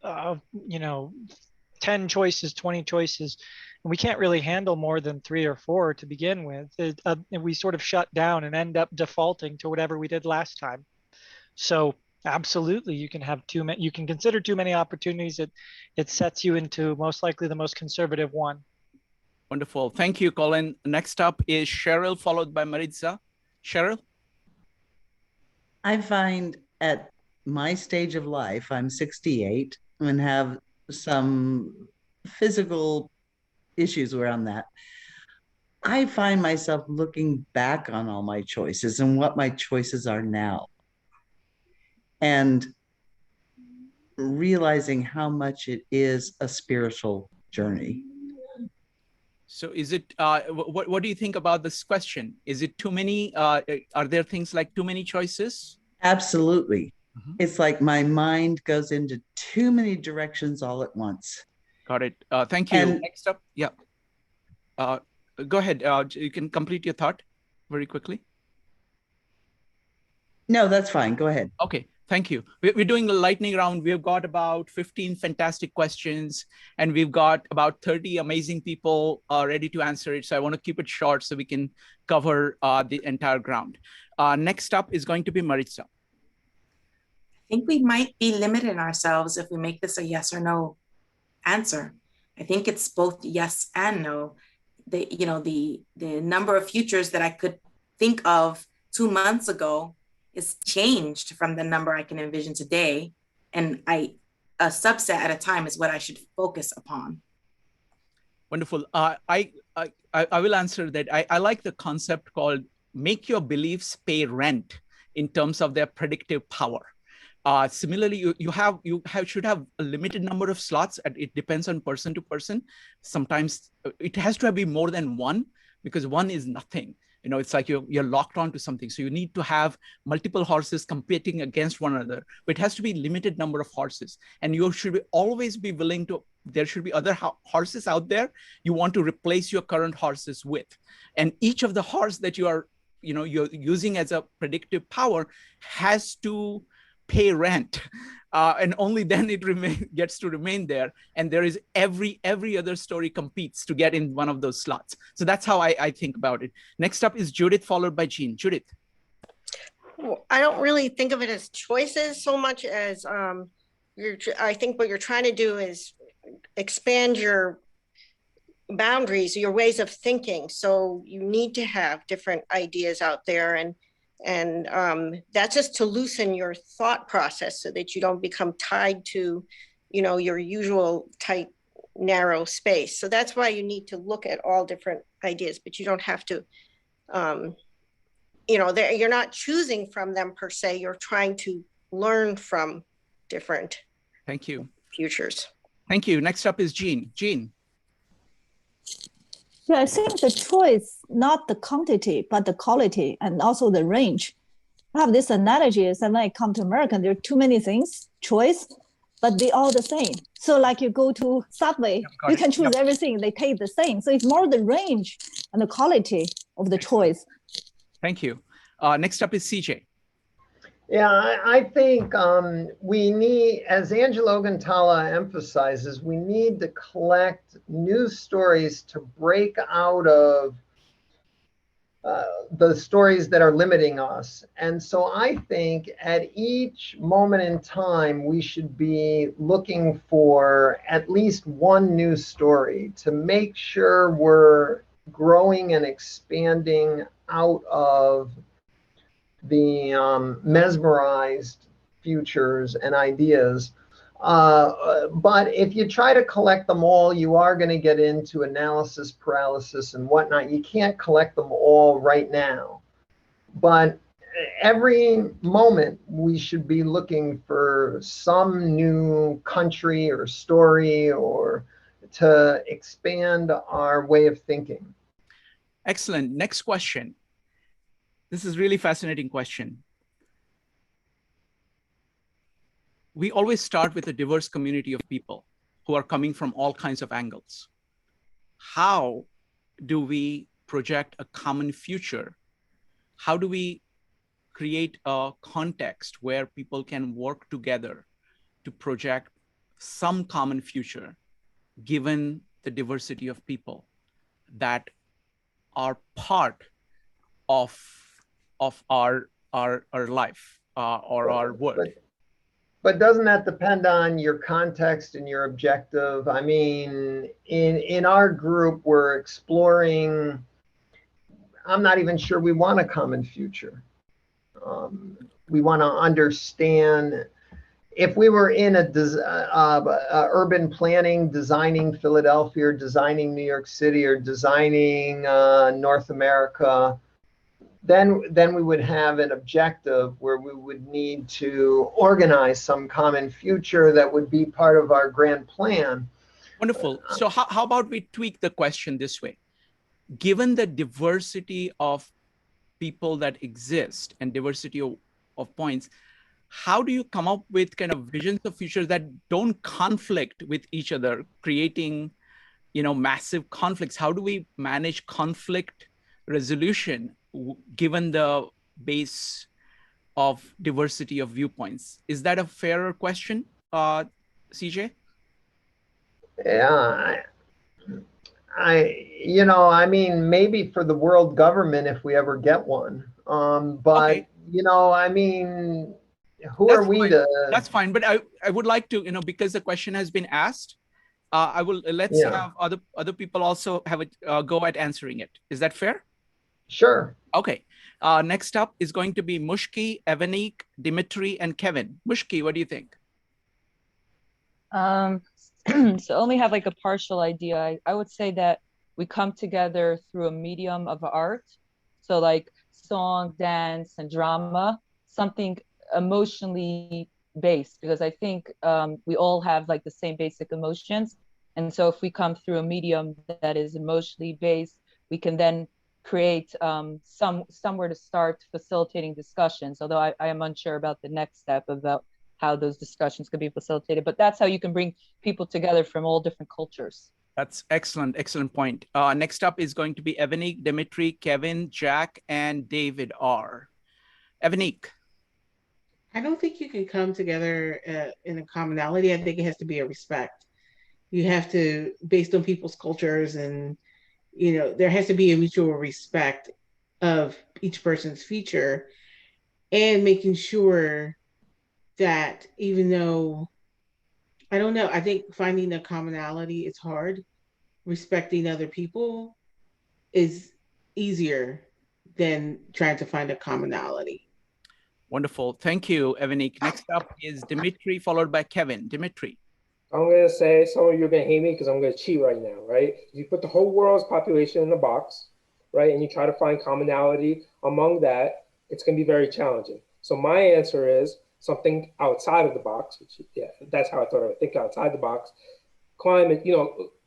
10 choices, 20 choices, and we can't really handle more than 3 or 4 to begin with. And we sort of shut down and end up defaulting to whatever we did last time. So absolutely, you can have too many. You can consider too many opportunities. It sets you into most likely the most conservative one. Wonderful. Thank you, Colin. Next up is Cheryl, followed by Maritza. Cheryl? I find at my stage of life, I'm 68 and have some physical issues around that. I find myself looking back on all my choices and what my choices are now, and realizing how much it is a spiritual journey. So is it, what do you think about this question? Is it too many, are there things like too many choices? Absolutely. It's like my mind goes into too many directions all at once. Got it. Thank you. And next up, yeah. Go ahead. You can complete your thought very quickly. No, that's fine. Go ahead. Okay. Thank you. We're doing a lightning round. We've got about 15 fantastic questions, and we've got about 30 amazing people ready to answer it. So I want to keep it short so we can cover the entire ground. Next up is going to be Maritza. I think we might be limiting ourselves if we make this a yes or no answer. I think it's both yes and no. The number of futures that I could think of 2 months ago is changed from the number I can envision today. And a subset at a time is what I should focus upon. Wonderful. I will answer that. I like the concept called make your beliefs pay rent in terms of their predictive power. Similarly, you should have a limited number of slots. It depends on person to person. Sometimes it has to be more than one, because one is nothing. It's like you're locked onto something. So you need to have multiple horses competing against one another, but it has to be limited number of horses. And you should always be willing to, there should be other horses out there you want to replace your current horses with. And each of the horse that you're using as a predictive power has to pay rent, and only then it gets to remain there. And there is every other story competes to get in one of those slots. So that's how I think about it. Next up is Judith, followed by Jean. Judith. I don't really think of it as choices so much as I think what you're trying to do is expand your boundaries, your ways of thinking. So you need to have different ideas out there, and that's just to loosen your thought process so that you don't become tied to, your usual tight, narrow space. So that's why you need to look at all different ideas, but you don't have to, you're not choosing from them per se. You're trying to learn from different Thank you. futures. Thank you. Next up is Jean. Jean. Yeah, I think the choice, not the quantity, but the quality and also the range. I have this analogy is when I come to America, there are too many things, choice, but they all the same. So like you go to Subway, you can choose everything, they taste the same. So it's more the range and the quality of the choice. Thank you. Next up is CJ. Yeah, I think we need, as Angela Oguntala emphasizes, we need to collect news stories to break out of the stories that are limiting us. And so I think at each moment in time, we should be looking for at least one news story to make sure we're growing and expanding out of the mesmerized futures and ideas. But if you try to collect them all, you are going to get into analysis paralysis and whatnot. You can't collect them all right now. But every moment, we should be looking for some new country or story or to expand our way of thinking. Excellent. Next question. This is really fascinating question. We always start with a diverse community of people who are coming from all kinds of angles. How do we project a common future? How do we create a context where people can work together to project some common future, given the diversity of people that are part of our life or our world? But doesn't that depend on your context and your objective? I mean, in our group, we're exploring, I'm not even sure we want a common future. We want to understand, if we were in urban planning, designing Philadelphia, or designing New York City, or designing North America, then we would have an objective where we would need to organize some common future that would be part of our grand plan. Wonderful. So how about we tweak the question this way? Given the diversity of people that exist and diversity of points, how do you come up with kind of visions of future that don't conflict with each other, creating, massive conflicts? How do we manage conflict resolution given the base of diversity of viewpoints? Is that a fairer question, CJ? Yeah, I mean, maybe for the world government, if we ever get one. But, okay. I mean, who are we to? That's fine. But I would like to, because the question has been asked, let's have other people also have a go at answering it. Is that fair? Sure. Okay. Next up is going to be Mushki, Evanik, Dimitri, and Kevin. Mushki, what do you think? So only have like a partial idea. I would say that we come together through a medium of art. So like song, dance, and drama, something emotionally based, because I think we all have like the same basic emotions. And so if we come through a medium that is emotionally based, we can then create somewhere to start facilitating discussions, although I am unsure about the next step about how those discussions could be facilitated. But that's how you can bring people together from all different cultures. That's excellent. Excellent point. Next up is going to be Evanik, Dimitri, Kevin, Jack, and David R. Evanik. I don't think you can come together in a commonality. I think it has to be a respect. You have to, based on people's cultures, and there has to be a mutual respect of each person's feature, and making sure that even though, I don't know, I think finding a commonality is hard. Respecting other people is easier than trying to find a commonality. Wonderful. Thank you, Evanik. Next up is Dimitri, followed by Kevin. Dimitri. I'm going to say, some of you are going to hate me because I'm going to cheat right now, right? You put the whole world's population in a box, right? And you try to find commonality among that, it's going to be very challenging. So my answer is something outside of the box, which, yeah, that's how I thought I would think outside the box. Climate,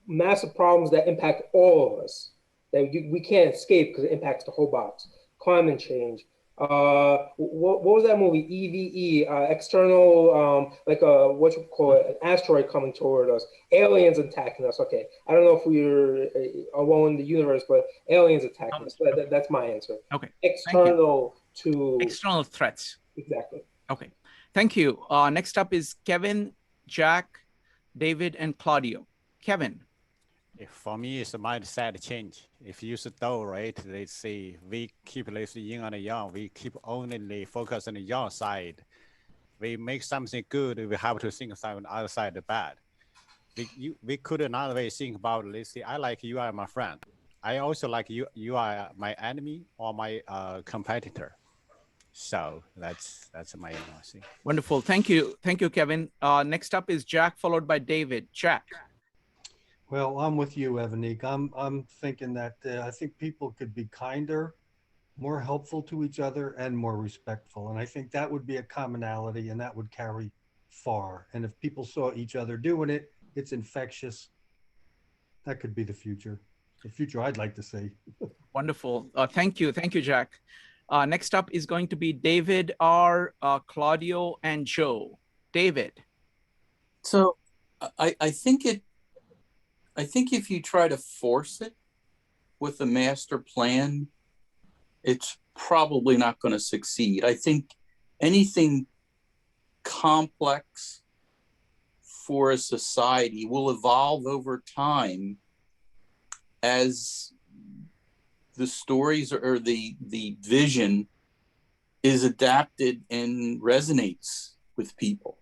massive problems that impact all of us, that we can't escape because it impacts the whole box. Climate change. What was that movie? EVE, external, what you call it, an asteroid coming toward us, aliens attacking us. Okay, I don't know if we're alone in the universe, but aliens attacking us. That's my answer. Okay. External threats. Exactly. Okay. Thank you. Next up is Kevin, Jack, David, and Claudio. Kevin. For me, it's a mindset change. If you know, right, they say we keep this yin and yang. We keep only focus on the yang side. We make something good, we have to think on the other side bad. We could another way think about, let's say, I like you are my friend. I also like you. You are my enemy or my competitor. So that's my thing. Wonderful. Thank you. Thank you, Kevin. Next up is Jack, followed by David. Jack. Well, I'm with you, Evanik. I'm thinking that I think people could be kinder, more helpful to each other, and more respectful. And I think that would be a commonality, and that would carry far. And if people saw each other doing it, it's infectious. That could be the future I'd like to see. Wonderful. Thank you. Thank you, Jack. Next up is going to be David R., Claudio, and Joe. David. So I think if you try to force it, with a master plan, it's probably not going to succeed. I think anything complex for a society will evolve over time as the stories or the vision is adapted and resonates with people.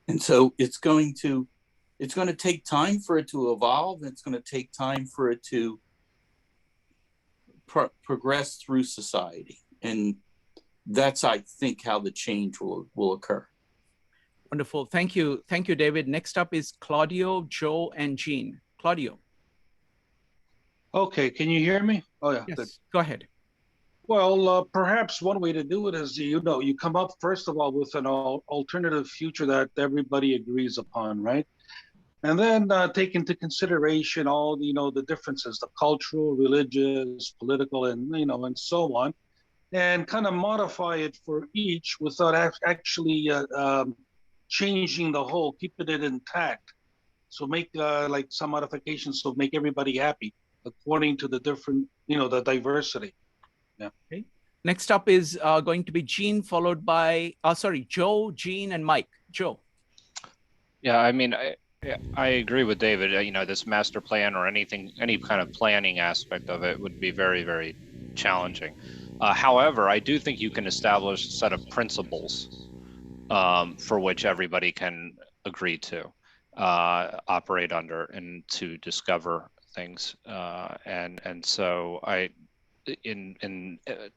And so it's going to take time for it to evolve, and it's going to take time for it to progress through society. And that's, I think, how the change will occur. Wonderful. Thank you. Thank you, David. Next up is Claudio, Joe, and Jean. Claudio. Okay, can you hear me? Oh yeah, yes, good. Go ahead. Well, perhaps one way to do it is, you come up first of all with an alternative future that everybody agrees upon, right? And then take into consideration all the differences, the cultural, religious, political, and so on, and kind of modify it for each without actually changing the whole, keeping it intact. So make like some modifications, so make everybody happy according to the different, the diversity. Yeah. Okay. Next up is going to be Jean, followed by, Joe, Jean, and Mike. Joe. Yeah, I mean, I agree with David. This master plan or any kind of planning aspect of it would be very, very challenging. However, I do think you can establish a set of principles for which everybody can agree to operate under and to discover things. And so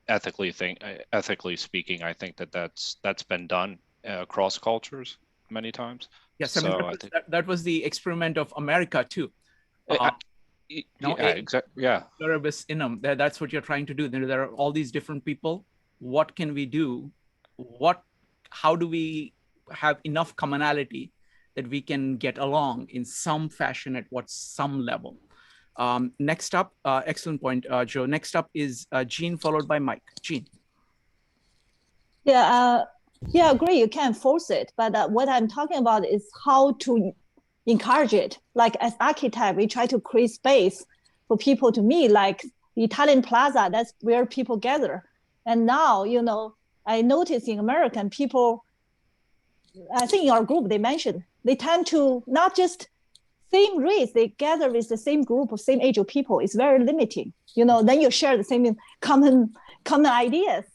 ethically speaking, I think that's been done across cultures many times. Yes, I mean, that was the experiment of America too. Exactly. Yeah. Pluribus unum. That's what you're trying to do. There are all these different people. What can we do? How do we have enough commonality that we can get along in some fashion at some level? Next up, excellent point, Joe. Next up is Jean, followed by Mike. Jean. Yeah, I agree. You can't force it, but what I'm talking about is how to encourage it. Like as architect, we try to create space for people to meet, like the Italian Plaza. That's where people gather. And now, I notice in American people, I think in our group they mentioned, they tend to not just same race, they gather with the same group of same age of people. It's very limiting. Then you share the same common ideas,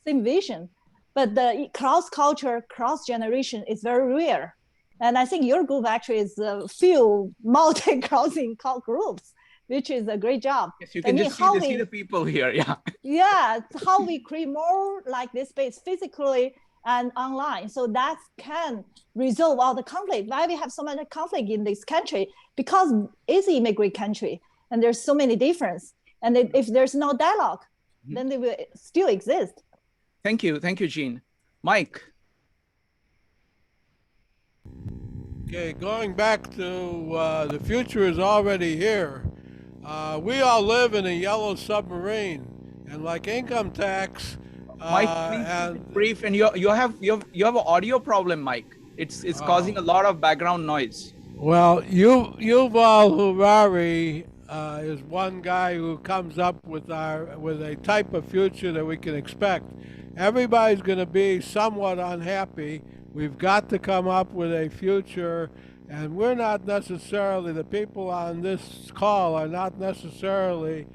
same vision. But the cross-culture, cross-generation is very rare. And I think your group actually is a few multi-crossing groups, which is a great job. Yes, you can just see the people here, yeah. Yeah, how we create more like this space physically and online. So that can resolve all the conflict. Why we have so much conflict in this country? Because it's an immigrant country and there's so many differences. And if there's no dialogue, then they will still exist. Thank you, Jean. Mike. Okay, going back to the future is already here. We all live in a yellow submarine, and like income tax. Mike, please brief. And you have an audio problem, Mike. It's causing a lot of background noise. Well, Yuval Harari is one guy who comes up with a type of future that we can expect. Everybody's going to be somewhat unhappy. We've got to come up with a future, and we're not necessarily, the people on this call are not necessarily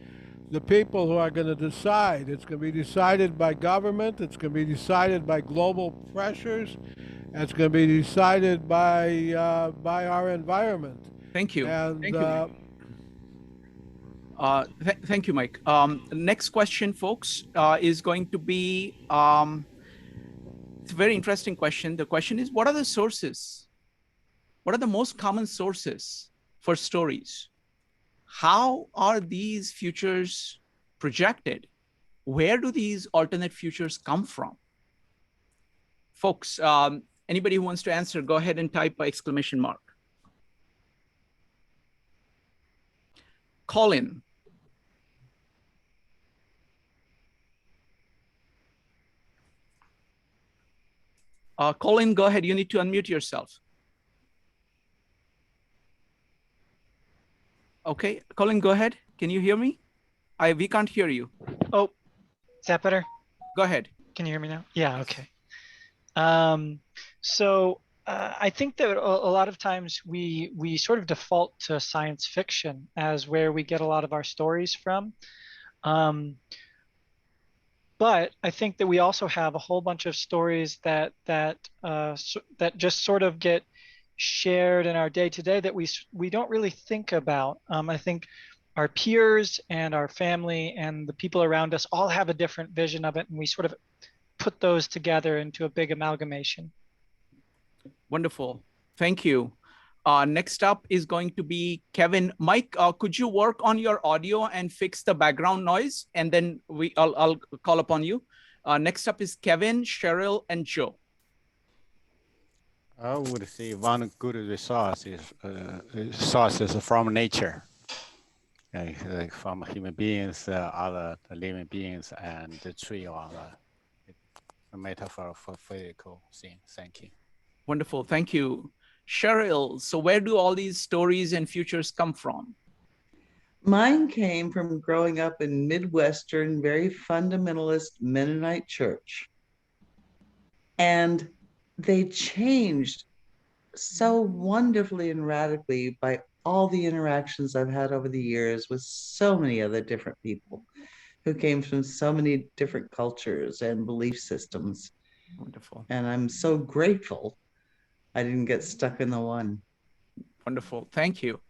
the people who are going to decide. It's going to be decided by government. It's going to be decided by global pressures. It's going to be decided by our environment. Thank you. And, thank you. Thank you, Mike. Next question, folks, is going to be, it's a very interesting question. The question is, what are the sources? What are the most common sources for stories? How are these futures projected? Where do these alternate futures come from? Folks, anybody who wants to answer, go ahead and type exclamation mark. Colin. Colin, go ahead. You need to unmute yourself. Okay, Colin, go ahead. Can you hear me? We can't hear you. Oh, is that better? Go ahead. Can you hear me now? Yeah, okay. So I think that a lot of times we sort of default to science fiction as where we get a lot of our stories from. But I think that we also have a whole bunch of stories that just sort of get shared in our day to day that we don't really think about. I think our peers and our family and the people around us all have a different vision of it, and we sort of put those together into a big amalgamation. Wonderful. Thank you. Next up is going to be Kevin. Mike, could you work on your audio and fix the background noise? And then I'll call upon you. Next up is Kevin, Cheryl, and Joe. I would say one good resource is sources from nature, like from human beings, other living beings, and the tree or a metaphor for physical thing. Thank you. Wonderful. Thank you. Cheryl, so where do all these stories and futures come from? Mine came from growing up in Midwestern, very fundamentalist Mennonite church. And they changed so wonderfully and radically by all the interactions I've had over the years with so many other different people who came from so many different cultures and belief systems. Wonderful. And I'm so grateful I didn't get stuck in the one. Wonderful. Thank you.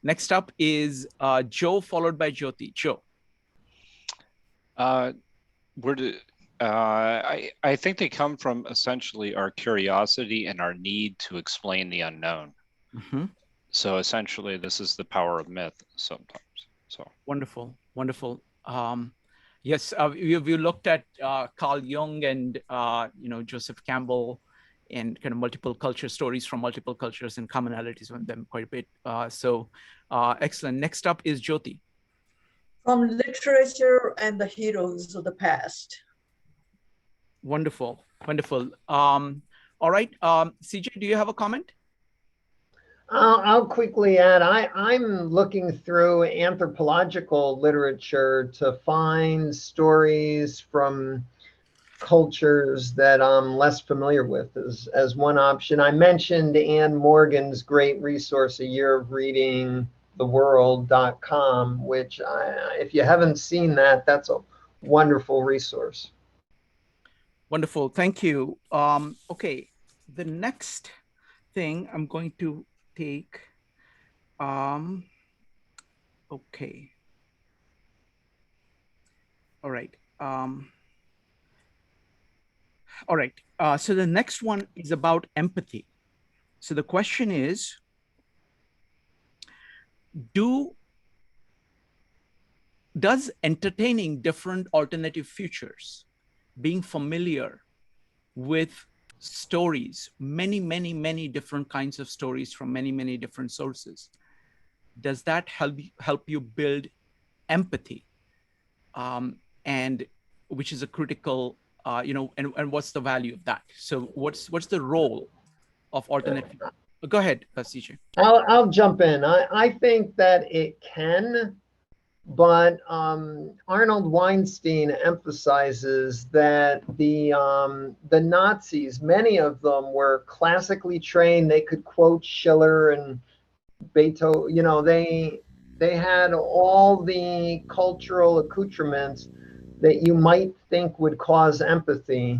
Next up is Joe, followed by Jyoti. Joe. I think they come from essentially our curiosity and our need to explain the unknown. Mm-hmm. So essentially, this is the power of myth sometimes. So wonderful, wonderful. Yes, we looked at Carl Jung and Joseph Campbell and kind of multiple culture stories from multiple cultures and commonalities with them quite a bit. Excellent. Next up is Jyoti. From literature and the heroes of the past. Wonderful, wonderful. All right, CJ, do you have a comment? I'll quickly add, I'm looking through anthropological literature to find stories from cultures that I'm less familiar with as one option. I mentioned Anne Morgan's great resource, A Year of Reading the World.com, which if you haven't seen that, that's a wonderful resource. Wonderful, thank you. Okay, the next thing I'm going to take, okay. All right. All right, so the next one is about empathy. So the question is, does entertaining different alternative futures, being familiar with stories, many different kinds of stories from many different sources, does that help you build empathy? And which is a critical, and what's the value of that? So what's the role of alternative? Go ahead, CJ. I'll jump in. I think that it can, but Arnold Weinstein emphasizes that the Nazis, many of them were classically trained. They could quote Schiller and Beethoven. They had all the cultural accoutrements that you might think would cause empathy,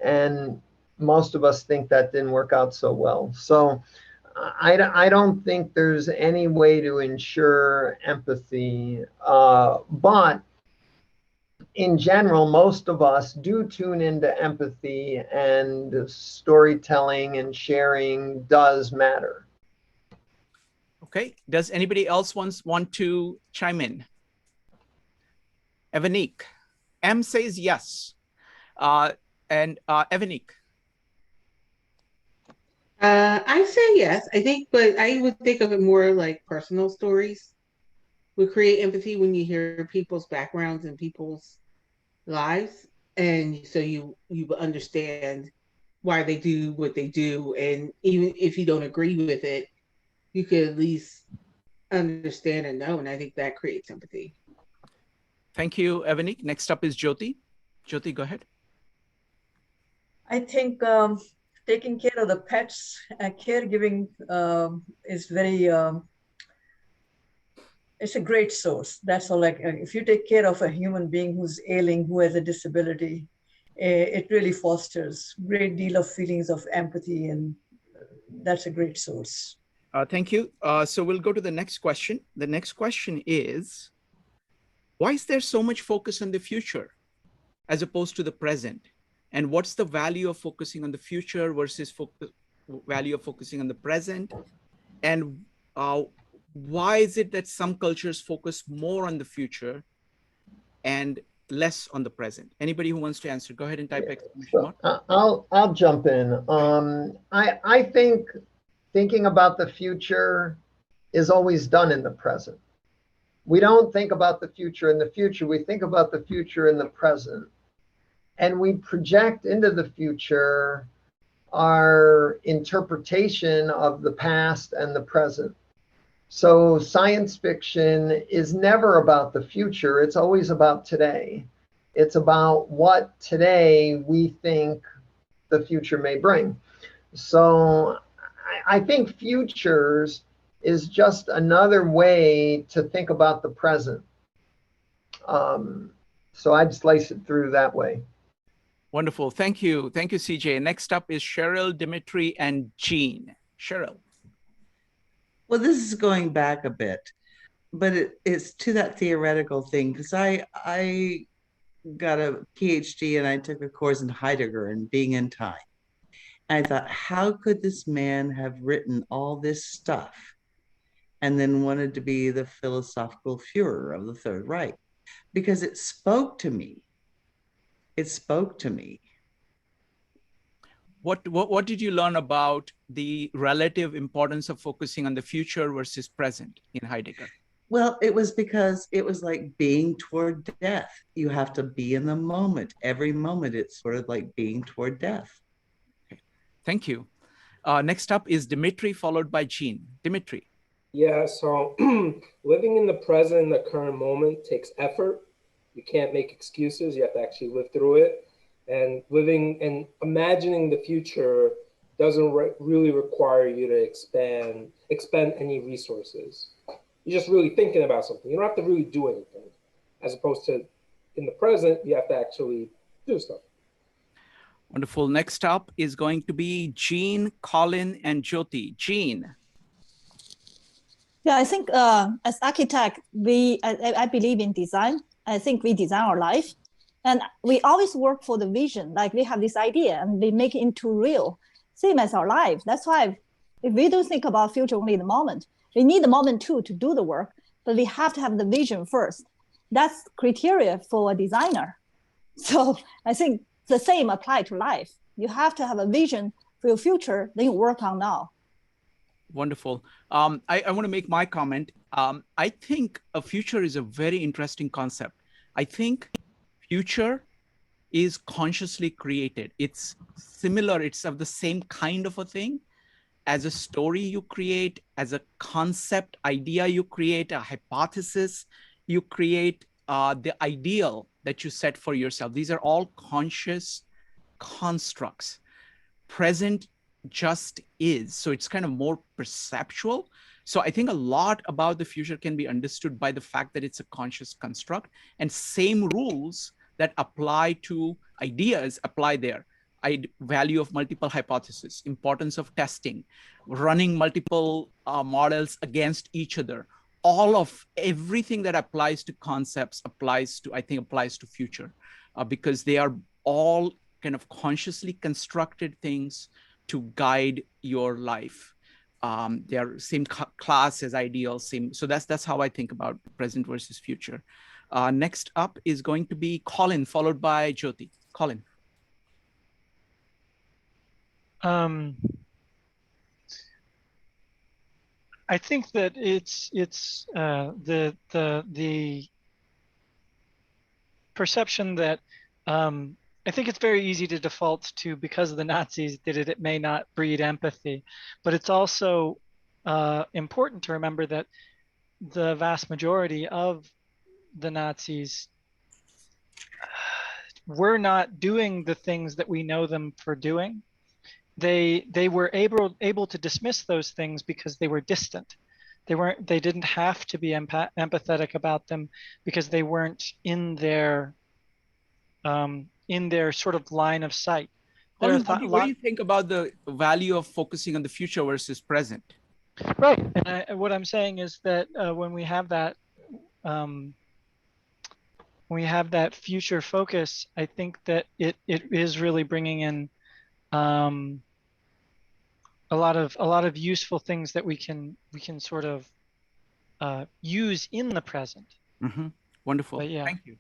and most of us think that didn't work out so well. So I don't think there's any way to ensure empathy, but in general, most of us do tune into empathy, and storytelling and sharing does matter. Okay, does anybody else want to chime in? Evanique. M says yes. And Evanique. I say yes, I think, but I would think of it more like personal stories would create empathy when you hear people's backgrounds and people's lives. And so you understand why they do what they do. And even if you don't agree with it, you could at least understand and know. And I think that creates empathy. Thank you, Evanik. Next up is Jyoti. Jyoti, go ahead. I think taking care of the pets, caregiving is very, it's a great source. That's all. Like if you take care of a human being who's ailing, who has a disability, it really fosters a great deal of feelings of empathy, and that's a great source. Thank you. So we'll go to the next question. The next question is, why is there so much focus on the future as opposed to the present? And what's the value of focusing on the future versus value of focusing on the present? And why is it that some cultures focus more on the future and less on the present? Anybody who wants to answer, go ahead and type exclamation mark. I'll jump in. I think thinking about the future is always done in the present. We don't think about the future in the future. We think about the future in the present. And we project into the future our interpretation of the past and the present. So science fiction is never about the future. It's always about today. It's about what today we think the future may bring. So I think futures is just another way to think about the present. So I'd slice it through that way. Wonderful. Thank you. Thank you, CJ. Next up is Cheryl, Dimitri, and Jean. Cheryl. Well, this is going back a bit, but it's to that theoretical thing, because I got a PhD and I took a course in Heidegger and being in time. And I thought, how could this man have written all this stuff and then wanted to be the philosophical Führer of the Third Reich? Because it spoke to me. It spoke to me. What did you learn about the relative importance of focusing on the future versus present in Heidegger? Well, it was because it was like being toward death. You have to be in the moment. Every moment, it's sort of like being toward death. Okay. Thank you. Next up is Dimitri, followed by Jean. Dimitri. Yeah, so living in the present, in the current moment takes effort. You can't make excuses. You have to actually live through it. And living and imagining the future doesn't really require you to expend any resources. You're just really thinking about something. You don't have to really do anything. As opposed to in the present, you have to actually do stuff. Wonderful. Next up is going to be Jean, Colin, and Jyoti. Jean. Yeah, I think as architect, I believe in design. I think we design our life, and we always work for the vision. Like we have this idea and we make it into real, same as our life. That's why if we don't think about future only in the moment, we need the moment too to do the work, but we have to have the vision first. That's criteria for a designer. So I think the same apply to life. You have to have a vision for your future, then you work on now. Wonderful. I want to make my comment. I think a future is a very interesting concept. I think future is consciously created. It's similar, it's of the same kind of a thing as a story you create, as a concept idea you create, a hypothesis you create, the ideal that you set for yourself. These are all conscious constructs. Present just is. So it's kind of more perceptual. So I think a lot about the future can be understood by the fact that it's a conscious construct, and same rules that apply to ideas apply there. Value of multiple hypotheses, importance of testing, running multiple models against each other. All of everything that applies to concepts applies to future, because they are all kind of consciously constructed things to guide your life. They are same class as ideal, same. So that's how I think about present versus future. Next up is going to be Colin, followed by Jyoti. Colin. I think that it's the perception that I think it's very easy to default to, because the Nazis did it, it may not breed empathy, but it's also important to remember that the vast majority of the Nazis were not doing the things that we know them for doing. They were able to dismiss those things because they were distant. They didn't have to be empathetic about them because they weren't in their sort of line of sight. What do you think about the value of focusing on the future versus present? Right, and what I'm saying is that when we have that future focus, I think that it is really bringing in a lot of useful things that we can sort of use in the present. Mm-hmm. Wonderful. But yeah. Thank you.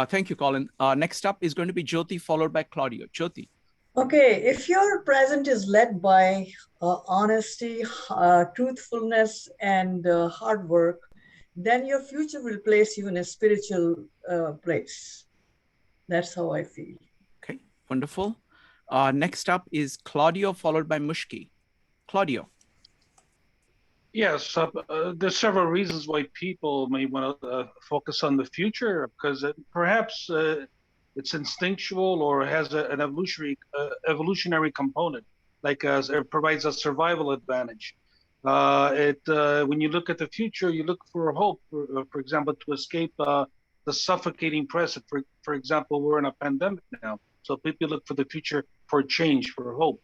Thank you, Colin. Next up is going to be Jyoti, followed by Claudio. Jyoti. Okay, if your present is led by honesty, truthfulness, and hard work, then your future will place you in a spiritual place. That's how I feel. Okay, wonderful. Next up is Claudio, followed by Mushki. Claudio. Yes, there's several reasons why people may want to focus on the future, because perhaps it's instinctual or has an evolutionary component, like it provides a survival advantage. When you look at the future, you look for hope, for example, to escape the suffocating present. For example, we're in a pandemic now, so people look for the future for change, for hope.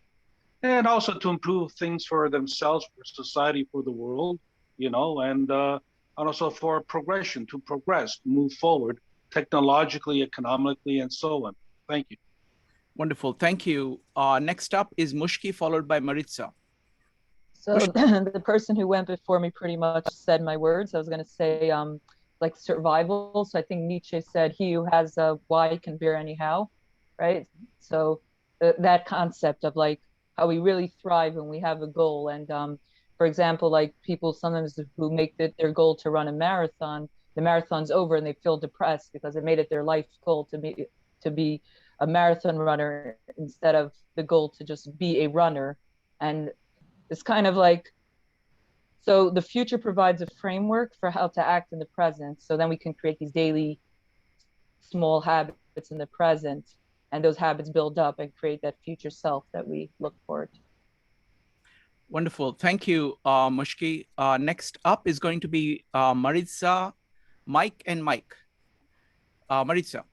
And also to improve things for themselves, for society, for the world, and also for progression, to progress, move forward technologically, economically, and so on. Thank you. Wonderful. Thank you. Next up is Mushki, followed by Maritza. So the person who went before me pretty much said my words. I was going to say like survival. So I think Nietzsche said, he who has a why can bear anyhow, right? So that concept of like, how we really thrive when we have a goal. And for example, like people sometimes who make their goal to run a marathon, the marathon's over and they feel depressed because it made it their life goal to be a marathon runner instead of the goal to just be a runner. And it's kind of like, so the future provides a framework for how to act in the present. So then we can create these daily small habits in the present, and those habits build up and create that future self that we look forward to. Wonderful. Thank you, Mushki. Next up is going to be Maritza, Mike, and Mike. Maritza.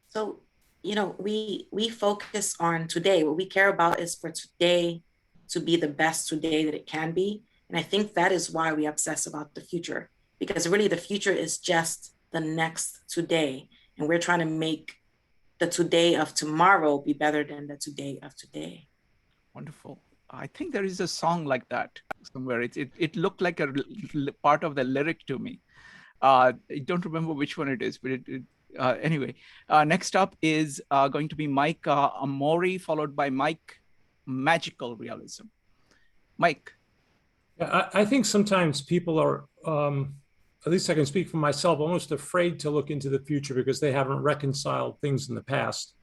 So, we focus on today. What we care about is for today to be the best today that it can be. And I think that is why we obsess about the future, because really the future is just the next today. And we're trying to make the today of tomorrow be better than the today of today. Wonderful. I think there is a song like that somewhere. It looked like a part of the lyric to me. I don't remember which one it is, but anyway. Next up is going to be Mike Amori, followed by Mike Magical Realism. Mike. Yeah, I think sometimes people are, at least I can speak for myself, almost afraid to look into the future because they haven't reconciled things in the past.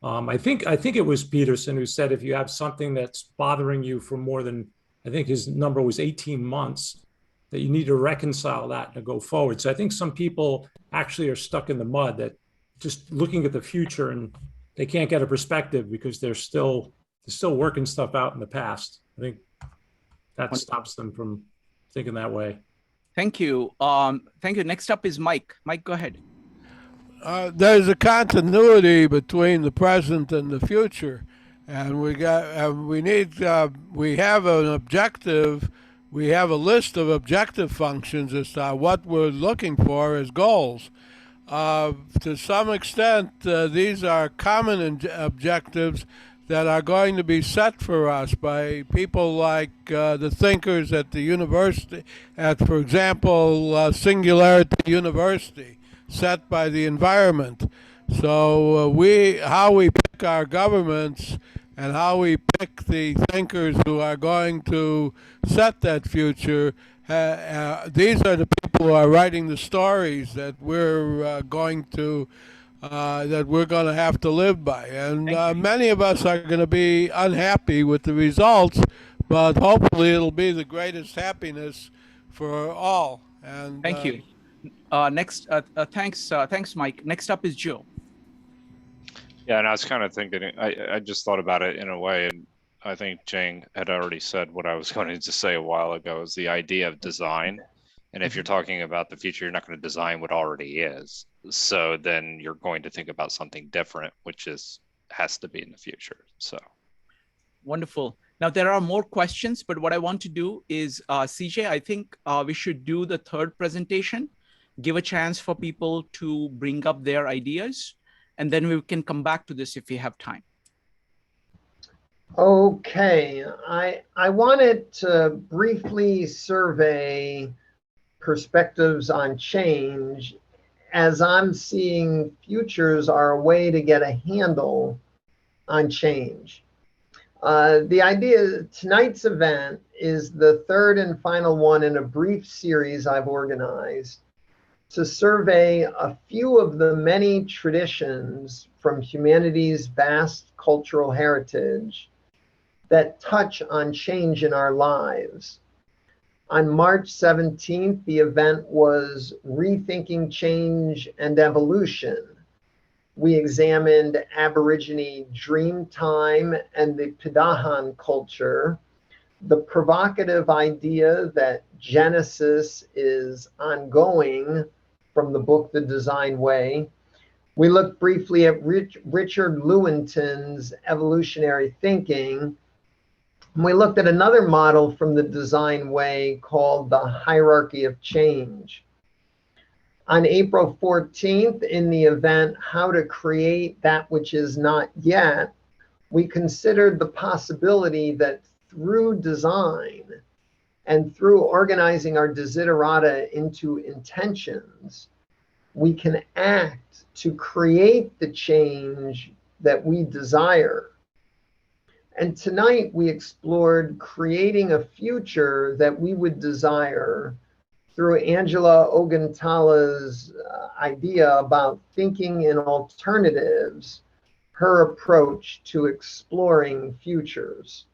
I think it was Peterson who said if you have something that's bothering you for more than, I think his number was 18 months, that you need to reconcile that to go forward. So I think some people actually are stuck in the mud, that just looking at the future and they can't get a perspective because they're still working stuff out in the past. I think that stops them from thinking that way. Thank you. Thank you. Next up is Mike. Mike, go ahead. There's a continuity between the present and the future, and we have an objective. We have a list of objective functions as to what we're looking for as goals. To some extent, these are common objectives that are going to be set for us by people like the thinkers at the university, for example, Singularity University, set by the environment. So how we pick our governments and how we pick the thinkers who are going to set that future, these are the people who are writing the stories that we're going to have to live by. And many of us are going to be unhappy with the results, but hopefully it'll be the greatest happiness for all. And thank you. Thanks, Mike. Next up is Joe. Yeah, and I was kind of thinking, I just thought about it in a way, and I think Jane had already said what I was going to say a while ago, is the idea of design. And if you're talking about the future, you're not going to design what already is. So then you're going to think about something different, which has to be in the future. So wonderful. Now there are more questions, but what I want to do is, CJ, I think we should do the third presentation, give a chance for people to bring up their ideas, and then we can come back to this if we have time. Okay, I wanted to briefly survey perspectives on change, as I'm seeing futures are a way to get a handle on change. The idea, tonight's event is the third and final one in a brief series I've organized to survey a few of the many traditions from humanity's vast cultural heritage that touch on change in our lives. On March 17th, the event was Rethinking Change and Evolution. We examined Aborigine Dreamtime and the Pidahan culture, the provocative idea that Genesis is ongoing from the book The Design Way. We looked briefly at Richard Lewontin's evolutionary thinking. We looked at another model from The Design Way called the hierarchy of change. On April 14th, in the event How to Create That Which Is Not Yet, we considered the possibility that through design and through organizing our desiderata into intentions, we can act to create the change that we desire. And tonight we explored creating a future that we would desire through Angela Oguntala's idea about thinking in alternatives, her approach to exploring futures.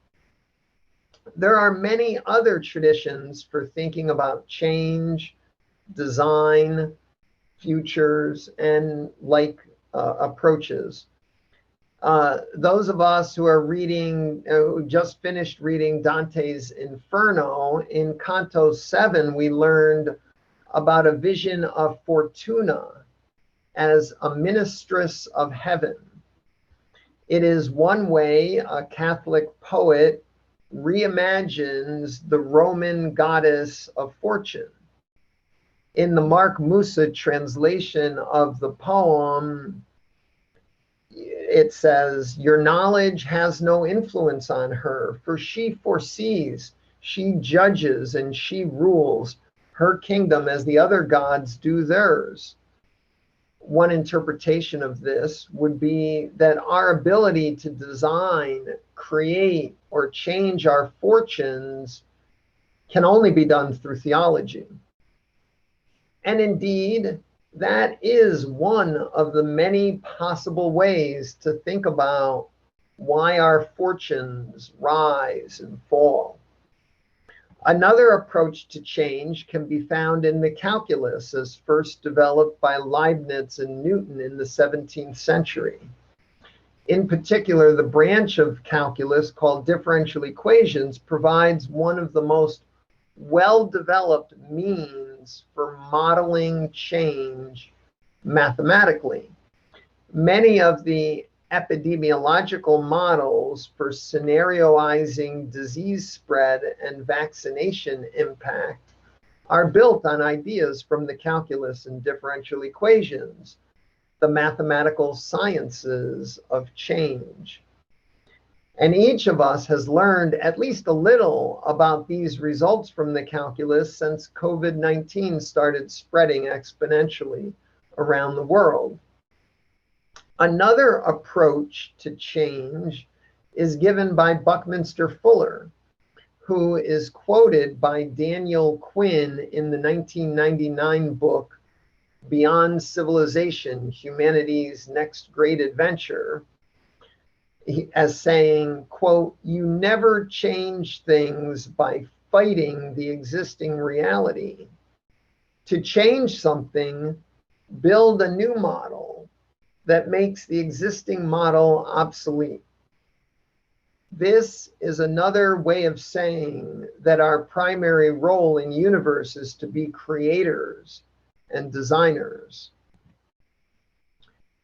There are many other traditions for thinking about change, design, futures, and like approaches. Those of us who are reading, who just finished reading Dante's Inferno, in Canto 7, we learned about a vision of Fortuna as a mistress of heaven. It is one way a Catholic poet reimagines the Roman goddess of fortune. In the Mark Musa translation of the poem, it says, "Your knowledge has no influence on her, for she foresees, she judges, and she rules her kingdom as the other gods do theirs." One interpretation of this would be that our ability to design, create, or change our fortunes can only be done through theology. And indeed, that is one of the many possible ways to think about why our fortunes rise and fall. Another approach to change can be found in the calculus as first developed by Leibniz and Newton in the 17th century. In particular, the branch of calculus called differential equations provides one of the most well-developed means for modeling change mathematically. Many of the epidemiological models for scenarioizing disease spread and vaccination impact are built on ideas from the calculus and differential equations, the mathematical sciences of change. And each of us has learned at least a little about these results from the calculus since COVID-19 started spreading exponentially around the world. Another approach to change is given by Buckminster Fuller, who is quoted by Daniel Quinn in the 1999 book, Beyond Civilization, Humanity's Next Great Adventure, as saying, quote, "You never change things by fighting the existing reality. To change something, build a new model that makes the existing model obsolete. This is another way of saying that our primary role in universe is to be creators and designers.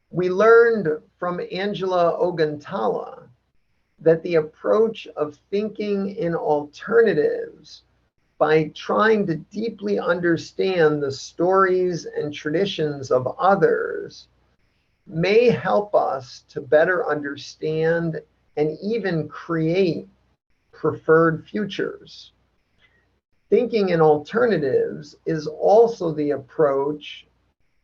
We learned from Angela Oguntala that the approach of thinking in alternatives by trying to deeply understand the stories and traditions of others may help us to better understand and even create preferred futures. Thinking in alternatives is also the approach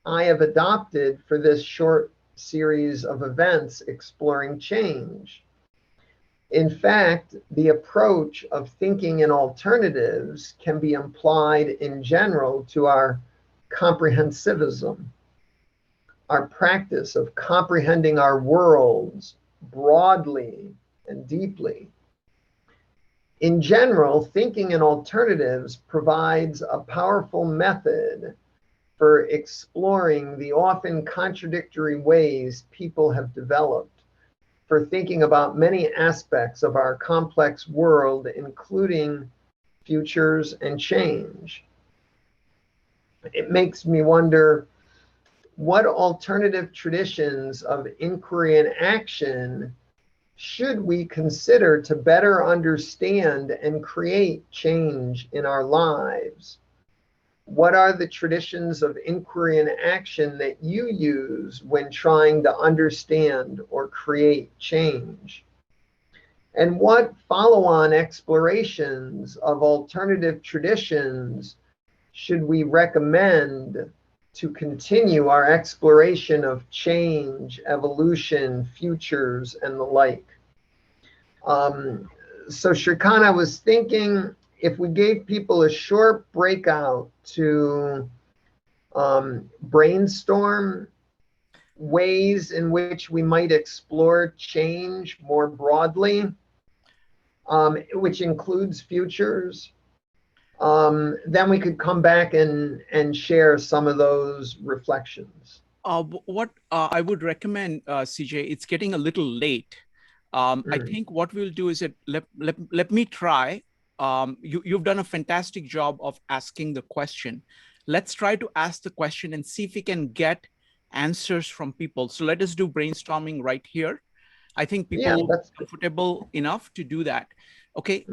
I have adopted for this short series of events exploring change. In fact, the approach of thinking in alternatives can be applied in general to our comprehensivism, our practice of comprehending our worlds broadly and deeply. In general, thinking in alternatives provides a powerful method for exploring the often contradictory ways people have developed for thinking about many aspects of our complex world, including futures and change. It makes me wonder, what alternative traditions of inquiry and action should we consider to better understand and create change in our lives? What are the traditions of inquiry and action that you use when trying to understand or create change? And what follow-on explorations of alternative traditions should we recommend to continue our exploration of change, evolution, futures, and the like? So Shrikant, I was thinking, if we gave people a short breakout to brainstorm ways in which we might explore change more broadly, which includes futures, then we could come back and share some of those reflections. What I would recommend, CJ, it's getting a little late. I think what we'll do is let me try. You've done a fantastic job of asking the question. Let's try to ask the question and see if we can get answers from people. So let us do brainstorming right here. I think people are comfortable enough to do that. Okay.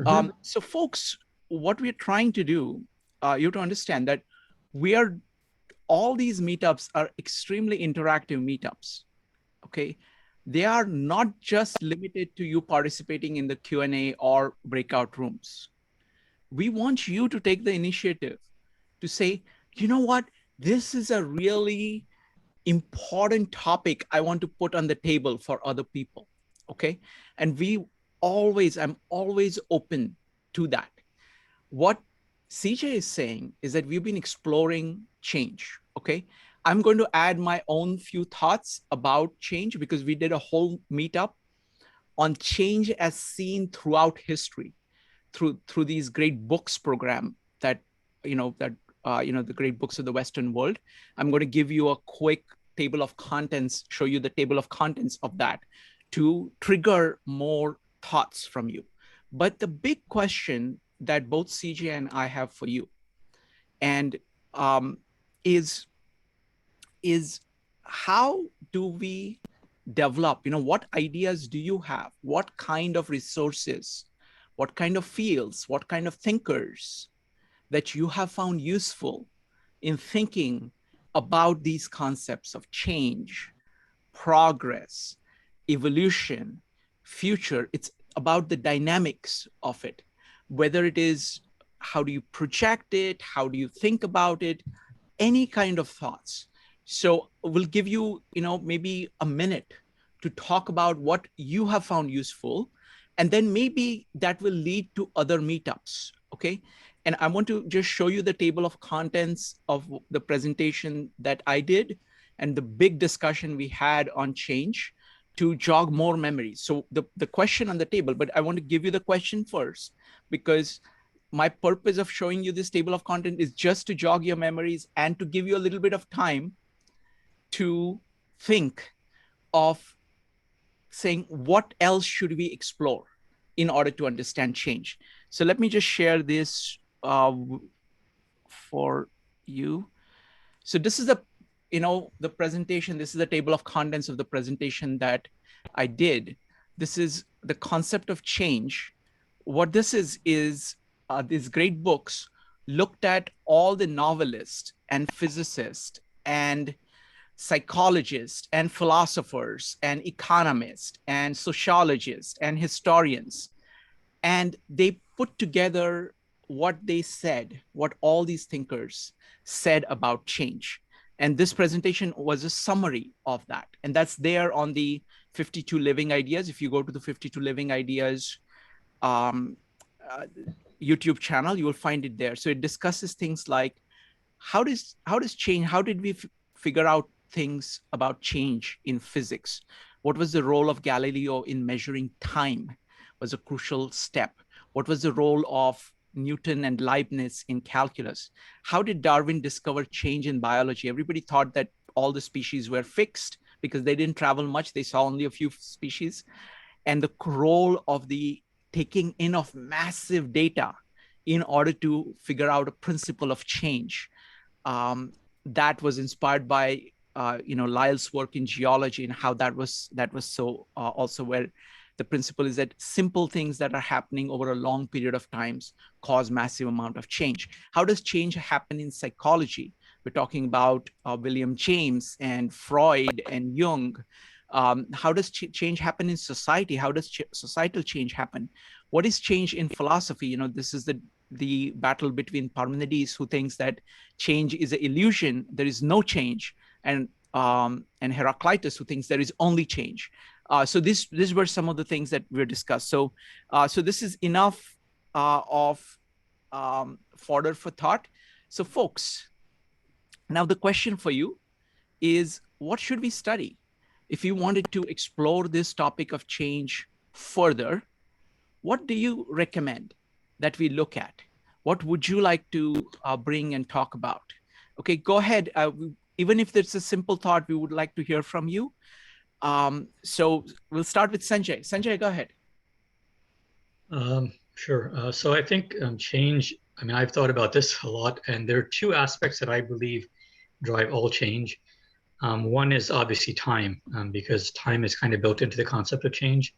So folks, what we're trying to do, you have to understand that all these meetups are extremely interactive meetups. Okay. They are not just limited to you participating in the Q&A or breakout rooms. We want you to take the initiative to say, you know what, this is a really important topic I want to put on the table for other people. Okay. And I'm always open to that. What CJ is saying is that we've been exploring change. Okay. I'm going to add my own few thoughts about change because we did a whole meetup on change as seen throughout history through these great books program that, the great books of the Western world. I'm going to give you a quick table of contents, show you the table of contents of that to trigger more thoughts from you. But the big question that both CJ and I have for you and is how do we develop, what ideas do you have? What kind of resources, what kind of fields, what kind of thinkers that you have found useful in thinking about these concepts of change, progress, evolution, future? It's about the dynamics of it, whether it is how do you project it, how do you think about it, any kind of thoughts. So we'll give you, maybe a minute to talk about what you have found useful, and then maybe that will lead to other meetups, okay? And I want to just show you the table of contents of the presentation that I did and the big discussion we had on change to jog more memories. So the question on the table, but I want to give you the question first, because my purpose of showing you this table of content is just to jog your memories and to give you a little bit of time to think of saying, what else should we explore in order to understand change? So let me just share this for you. So this is the, the presentation. This is the table of contents of the presentation that I did. This is the concept of change. What this is these great books looked at all the novelists and physicists and psychologists and philosophers and economists and sociologists and historians. And they put together what they said, what all these thinkers said about change. And this presentation was a summary of that. And that's there on the 52 Living Ideas. If you go to the 52 Living Ideas YouTube channel, you will find it there. So it discusses things like, how does change, how did we figure out things about change in physics? What was the role of Galileo in measuring time? Was a crucial step. What was the role of Newton and Leibniz in calculus? How did Darwin discover change in biology? Everybody thought that all the species were fixed because they didn't travel much. They saw only a few species. And the role of the taking in of massive data in order to figure out a principle of change. That was inspired by Lyell's work in geology, and how that was so also where the principle is that simple things that are happening over a long period of times cause massive amount of change. How does change happen in psychology? We're talking about William James and Freud and Jung. How does change happen in society? How does societal change happen? What is change in philosophy? This is the battle between Parmenides, who thinks that change is an illusion, there is no change, and Heraclitus, who thinks there is only change. So these were some of the things that were discussed. So this is enough of fodder for thought. So folks, now the question for you is, what should we study? If you wanted to explore this topic of change further, what do you recommend that we look at? What would you like to bring and talk about? Okay, go ahead. Even if it's a simple thought, we would like to hear from you. So we'll start with Sanjay. Sanjay, go ahead. Sure. So I think change, I've thought about this a lot, and there are two aspects that I believe drive all change. One is obviously time, because time is kind of built into the concept of change.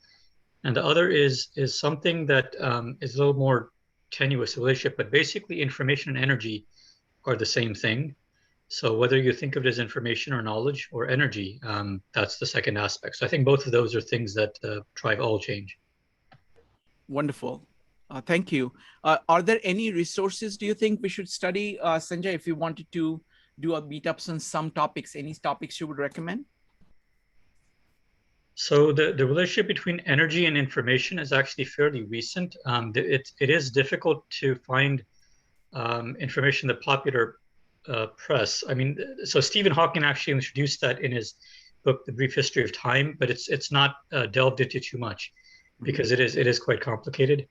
And the other is something that is a little more tenuous relationship, but basically information and energy are the same thing. So whether you think of it as information or knowledge or energy, that's the second aspect. So I think both of those are things that drive all change. Wonderful. Thank you. Are there any resources do you think we should study, Sanjay, if you wanted to do a meetups on some topics, any topics you would recommend? So the relationship between energy and information is actually fairly recent. It is difficult to find information in the popular press. So Stephen Hawking actually introduced that in his book, The Brief History of Time, but it's not delved into too much because it is quite complicated.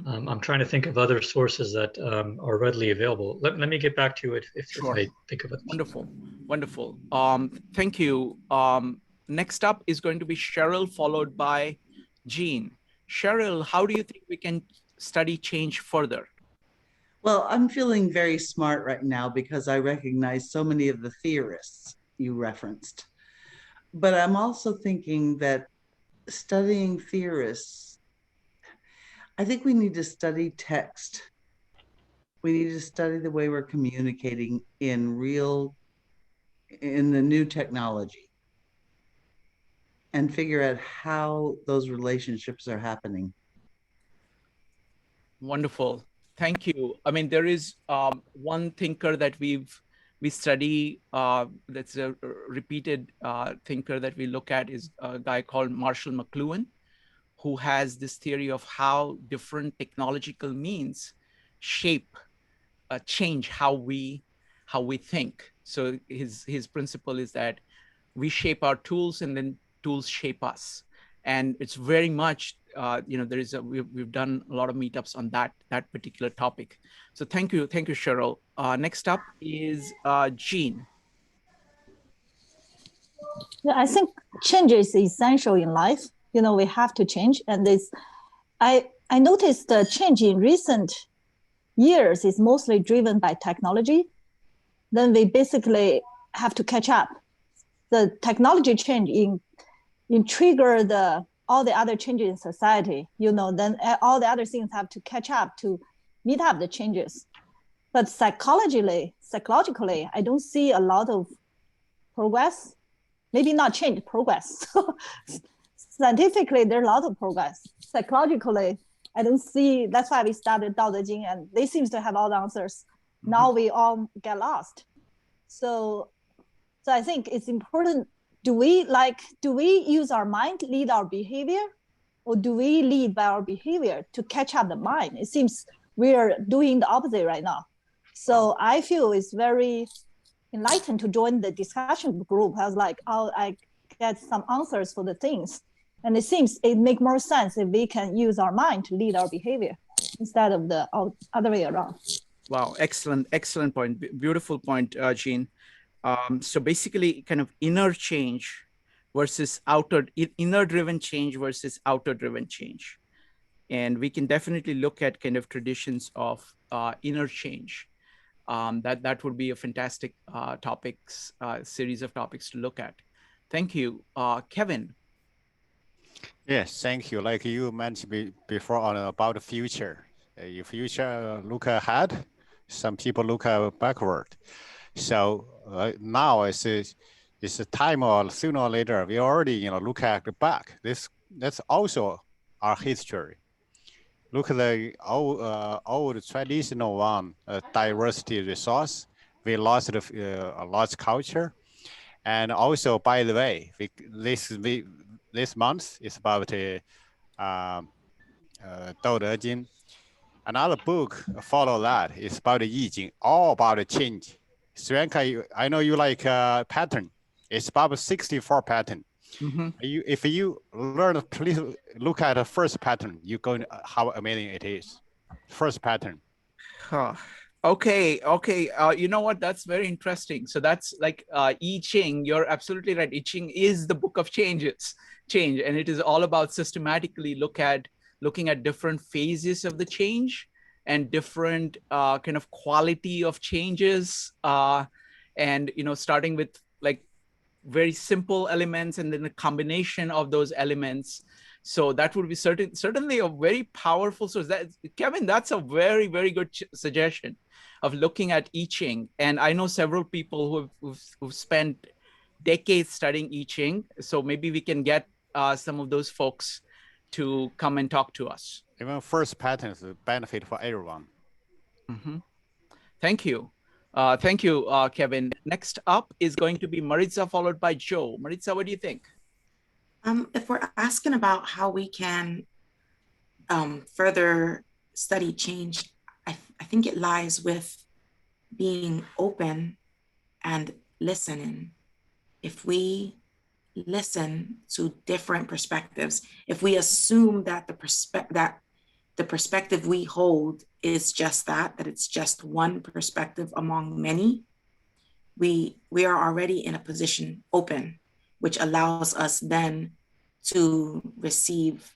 I'm trying to think of other sources that are readily available. Let me get back to it if I think of it. Wonderful, wonderful. Thank you. Next up is going to be Cheryl, followed by Jean. Cheryl, how do you think we can study change further? Well, I'm feeling very smart right now because I recognize so many of the theorists you referenced. But I'm also thinking that studying theorists, I think we need to study text. We need to study the way we're communicating in the new technology and figure out how those relationships are happening. Wonderful. Thank you. There is one thinker that we study that's a repeated thinker that we look at is a guy called Marshall McLuhan, who has this theory of how different technological means shape, change how we think. So his principle is that we shape our tools and then tools shape us. And it's very much we've done a lot of meetups on that particular topic. So thank you, Cheryl. Next up is Jean. Yeah, I think change is essential in life. We have to change, and I noticed the change in recent years is mostly driven by technology. Then we basically have to catch up. The technology change in trigger all the other changes in society, then all the other things have to catch up to meet up the changes. But psychologically, I don't see a lot of progress. Maybe not change, progress. Scientifically, there's a lot of progress. Psychologically, I don't see, that's why we started Dao De Jing, and they seem to have all the answers. Mm-hmm. Now we all get lost. So I think it's important. Do we use our mind to lead our behavior, or do we lead by our behavior to catch up the mind? It seems we are doing the opposite right now. So I feel it's very enlightened to join the discussion group. I was like, I get some answers for the things. And it seems it makes more sense if we can use our mind to lead our behavior instead of the other way around. Wow, excellent point. Beautiful point, Jean. So basically kind of inner change versus inner driven change versus outer driven change. And we can definitely look at kind of traditions of inner change. That would be a fantastic series of topics to look at. Thank you. Kevin. Yes, thank you. Like you mentioned before about the future. Your future look ahead, some people look backward. So now it's a time, or sooner or later we already look at the back. That's also our history. Look at the old traditional one, diversity resource. We lost a large culture, and also, by the way, this month is about Dao De Jing. Another book follow that is about the I Ching, all about the change. Sriyanka, I know you like pattern. It's about 64 pattern. Mm-hmm. If you learn, please look at the first pattern. You're going how amazing it is. First pattern. Okay. You know what? That's very interesting. So that's like I Ching. You're absolutely right. I Ching is the book of change, and it is all about systematically looking at different phases of the change and different kind of quality of changes, and starting with like very simple elements and then a combination of those elements. So that would be certainly a very powerful source. Kevin, that's a very, very good suggestion of looking at I Ching. And I know several people who've spent decades studying I Ching. So maybe we can get some of those folks to come and talk to us. Even first pattern is a benefit for everyone. Mm-hmm. Thank you. Kevin. Next up is going to be Maritza, followed by Joe. Maritza, what do you think? If we're asking about how we can further study change, I think it lies with being open and listening. If we listen to different perspectives, if we assume that the perspective we hold is just that it's just one perspective among many, we are already in a position open, which allows us then to receive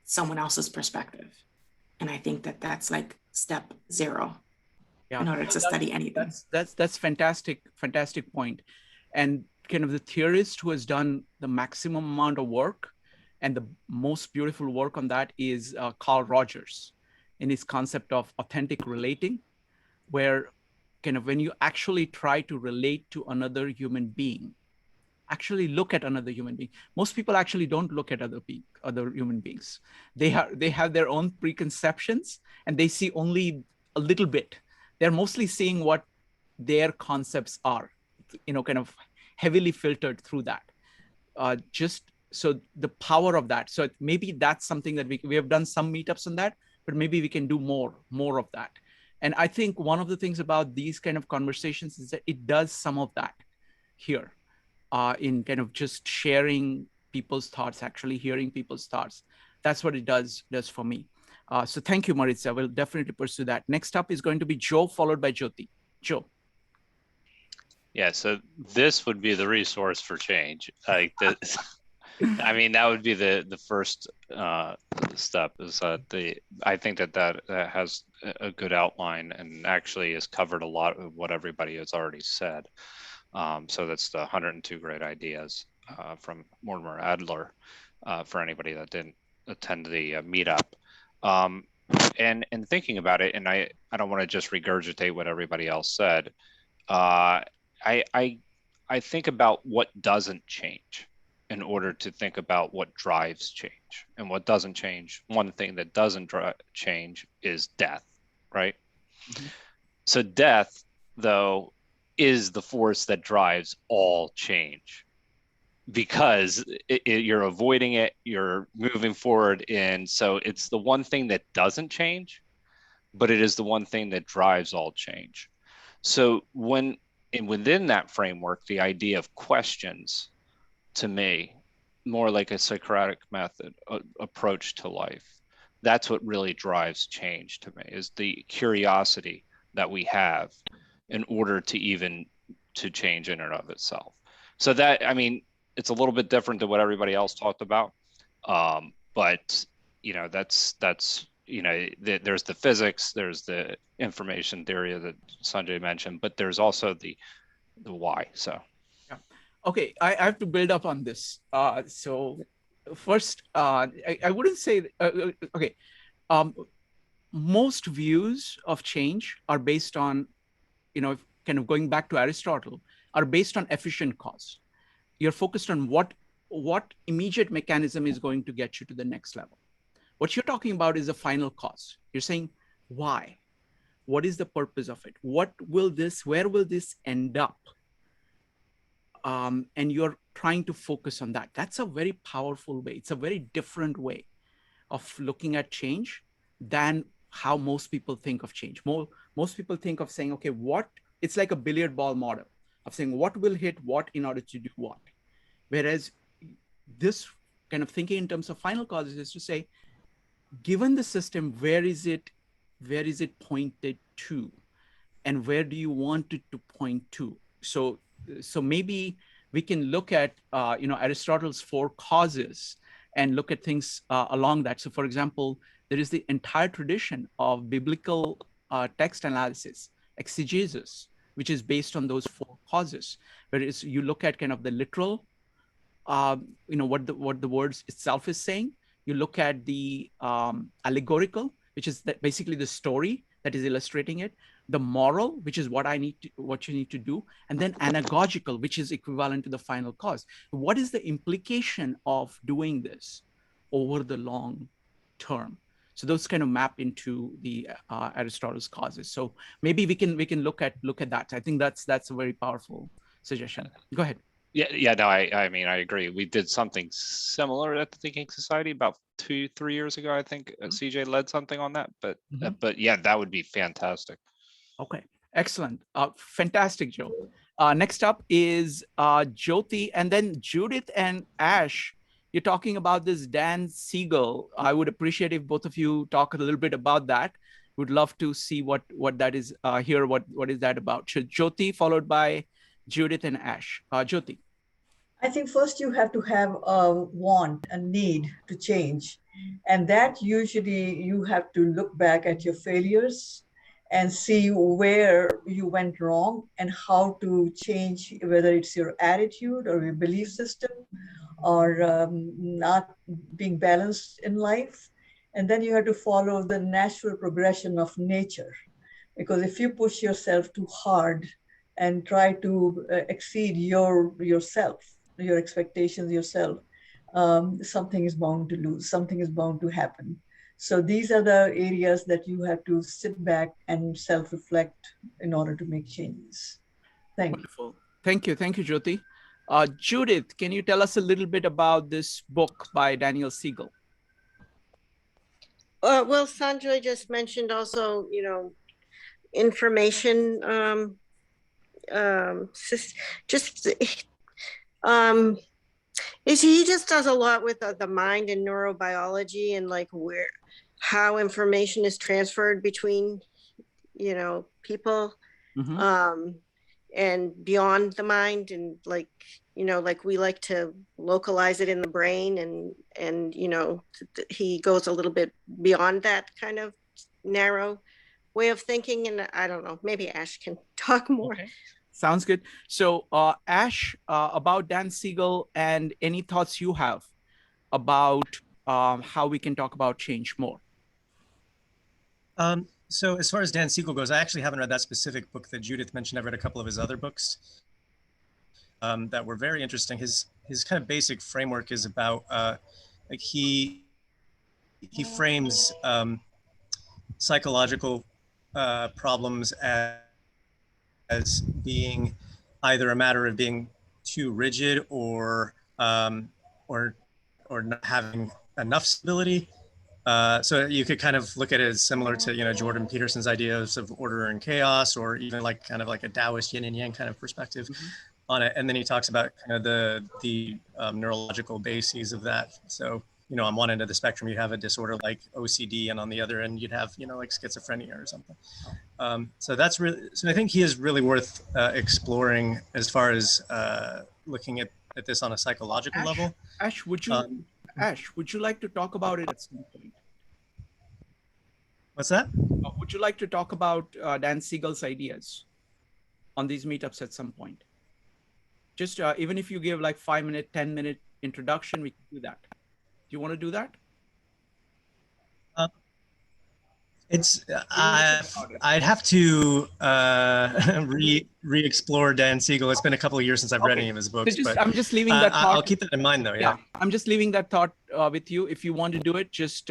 someone else's perspective. And I think that's like step 0 in order to study anything. That's fantastic point. And kind of the theorist who has done the maximum amount of work and the most beautiful work on that is Carl Rogers in his concept of authentic relating, where kind of when you actually try to relate to another human being, actually look at another human being. Most people actually don't look at other human beings. They have their own preconceptions and they see only a little bit. They're mostly seeing what their concepts are, kind of heavily filtered through that. So the power of that. So maybe that's something that we have done some meetups on that, but maybe we can do more of that. And I think one of the things about these kind of conversations is that it does some of that here in kind of just sharing people's thoughts, actually hearing people's thoughts. That's what it does for me. So thank you, Maritza. We'll definitely pursue that. Next up is going to be Joe, followed by Jyoti. Joe. Yeah, so this would be the resource for change. Like this, I mean, that would be the first step. Is that I think that has a good outline and actually has covered a lot of what everybody has already said. So that's the 102 great ideas from Mortimer Adler for anybody that didn't attend the meetup. And thinking about it, and I don't want to just regurgitate what everybody else said. I think about what doesn't change in order to think about what drives change. And what doesn't change, one thing that doesn't change is death, right? Mm-hmm. So death, though, is the force that drives all change, because you're avoiding it, you're moving forward. And so it's the one thing that doesn't change, but it is the one thing that drives all change. So within that framework, the idea of questions, to me, more like a Socratic method approach to life, that's what really drives change to me, is the curiosity that we have in order to change in and of itself. So that, I mean, it's a little bit different than what everybody else talked about. But, that's there's the physics, there's the information theory that Sanjay mentioned, but there's also the why. So yeah. Okay, I have to build up on this. So first, I wouldn't say okay. Most views of change are based on, kind of going back to Aristotle, are based on efficient cause. You're focused on what immediate mechanism is going to get you to the next level. What you're talking about is a final cause. You're saying, why? What is the purpose of it? Where will this end up? And you're trying to focus on that. That's a very powerful way. It's a very different way of looking at change than how most people think of change. Most people think of saying, okay, it's like a billiard ball model of saying what will hit what in order to do what. Whereas this kind of thinking in terms of final causes is to say, given the system, where is it pointed to, and where do you want it to point to? So maybe we can look at Aristotle's 4 causes and look at things along that. So for example, there is the entire tradition of biblical text analysis, exegesis, which is based on those 4 causes. Whereas you look at kind of the literal, what the words itself is saying. You look at the allegorical, which is basically the story that is illustrating it. The moral, which is what you need to do, and then anagogical, which is equivalent to the final cause. What is the implication of doing this over the long term? So those kind of map into the Aristotle's causes. So maybe we can look at that. I think that's a very powerful suggestion. Go ahead. Yeah, no, I mean, I agree. We did something similar at the Thinking Society about 2-3 years ago. I think CJ led something on that, but yeah, that would be fantastic. Okay, excellent. Fantastic, Joe. Next up is Jyoti, and then Judith and Ash. You're talking about this Dan Siegel. I would appreciate if both of you talk a little bit about that. Would love to see what that is, hear what is that about. So Jyoti, followed by Judith and Ash. Jyoti. I think first you have to have a want, a need to change. And that usually you have to look back at your failures and see where you went wrong and how to change, whether it's your attitude or your belief system or not being balanced in life. And then you have to follow the natural progression of nature. Because if you push yourself too hard and try to exceed yourself, your expectations yourself, something is bound to lose, something is bound to happen. So these are the areas that you have to sit back and self-reflect in order to make changes. Thank you. Thank you, Jyoti. Judith, can you tell us a little bit about this book by Daniel Siegel? Well, Sanjay just mentioned also, information, He just does a lot with the mind and neurobiology and like how information is transferred between, people, and beyond the mind, and like, like we like to localize it in the brain, and he goes a little bit beyond that kind of narrow way of thinking. And I don't know, maybe Ash can talk more. Okay. Sounds good. So Ash, about Dan Siegel, and any thoughts you have about how we can talk about change more? So as far as Dan Siegel goes, I actually haven't read that specific book that Judith mentioned. I've read a couple of his other books that were very interesting. His kind of basic framework is about like he frames psychological problems as being either a matter of being too rigid or not having enough stability. So you could kind of look at it as similar to Jordan Peterson's ideas of order and chaos, or even like kind of like a Taoist yin and yang kind of perspective on it. And then he talks about kind of the neurological bases of that. So on one end of the spectrum you have a disorder like OCD, and on the other end you'd have like schizophrenia or something. So that's really, so I think he is really worth exploring as far as looking at this on a psychological level. Ash, would you like to talk about it at some point? What's that? Would you like to talk about Dan Siegel's ideas on these meetups at some point? Just even if you give like 5-minute, 10-minute introduction, we can do that. Do you want to do that? I'd have to re-explore Dan Siegel. It's been a couple of years since I've read any of his books. So but I'm just leaving that thought. I'll keep that in mind though. Yeah. I'm just leaving that thought with you. If you want to do it, just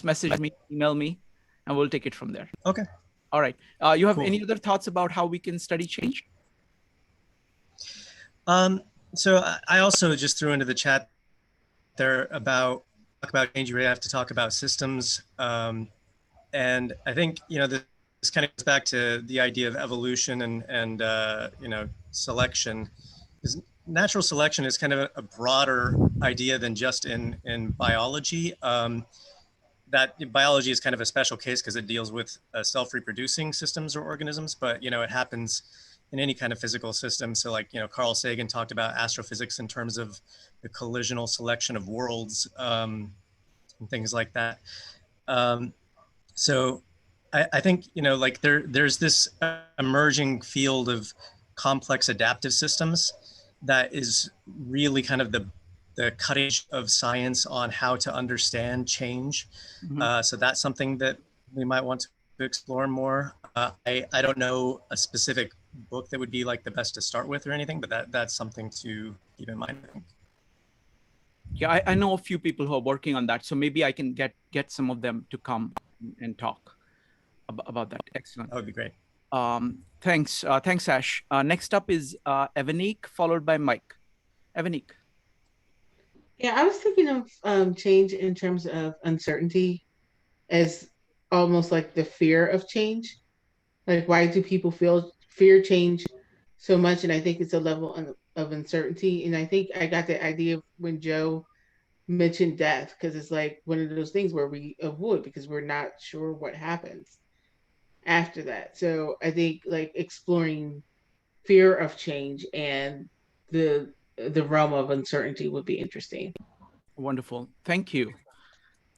message me, email me, and we'll take it from there. Okay. All right. You have any other thoughts about how we can study change? So I also just threw into the chat there about change. You really have to talk about systems. And I think, this kind of goes back to the idea of evolution and selection. Because natural selection is kind of a broader idea than just in biology. That biology is kind of a special case because it deals with self-reproducing systems or organisms, but, it happens in any kind of physical system. So like, Carl Sagan talked about astrophysics in terms of the collisional selection of worlds and things like that. So I think, like there's this emerging field of complex adaptive systems that is really kind of the cutting edge of science on how to understand change. So that's something that we might want to explore more. I don't know a specific book that would be like the best to start with or anything, but that's something to keep in mind, I think. Yeah, I know a few people who are working on that, so maybe I can get some of them to come and talk about that. Excellent. That would be great. Thanks, Ash. Next up is Evanique, followed by Mike. Evanique. Yeah, I was thinking of change in terms of uncertainty as almost like the fear of change. Like, why do people fear change so much? And I think it's a level of uncertainty. And I think I got the idea when Joe mentioned death, because it's like one of those things where we avoid because we're not sure what happens after that. So I think like exploring fear of change and the realm of uncertainty would be interesting. Wonderful. Thank you.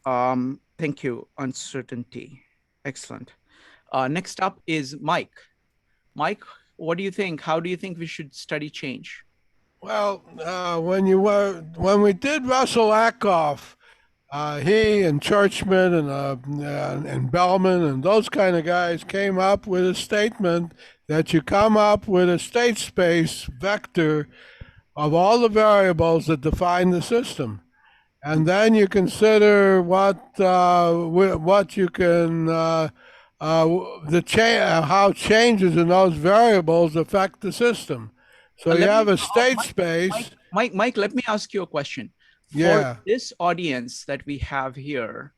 Thank you. Uncertainty. Excellent. Next up is Mike. Mike, what do you think? How do you think we should study change? Well, when we did Russell Ackoff, he and Churchman and Bellman and those kind of guys came up with a statement that you come up with a state space vector of all the variables that define the system, and then you consider what you can how changes in those variables affect the system. So you have a state space. Mike, let me ask you a question. For this audience that we have here,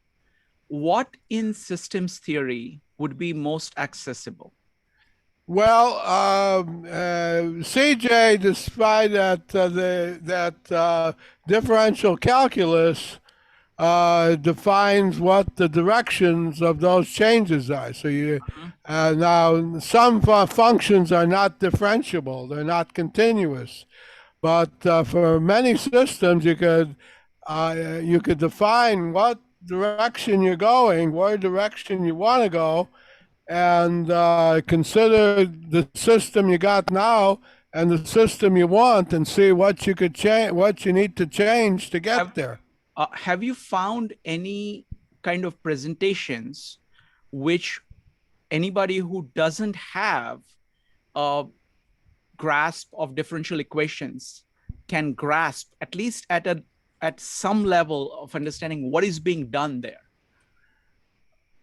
what in systems theory would be most accessible? Well, CJ, despite that differential calculus defines what the directions of those changes are. So you now some functions are not differentiable; they're not continuous. But for many systems, you could define what direction you're going, what direction you want to go, and consider the system you got now and the system you want, and see what you could change, what you need to change to get there. Have you found any kind of presentations which anybody who doesn't have a grasp of differential equations can grasp, at least at some level of understanding what is being done there?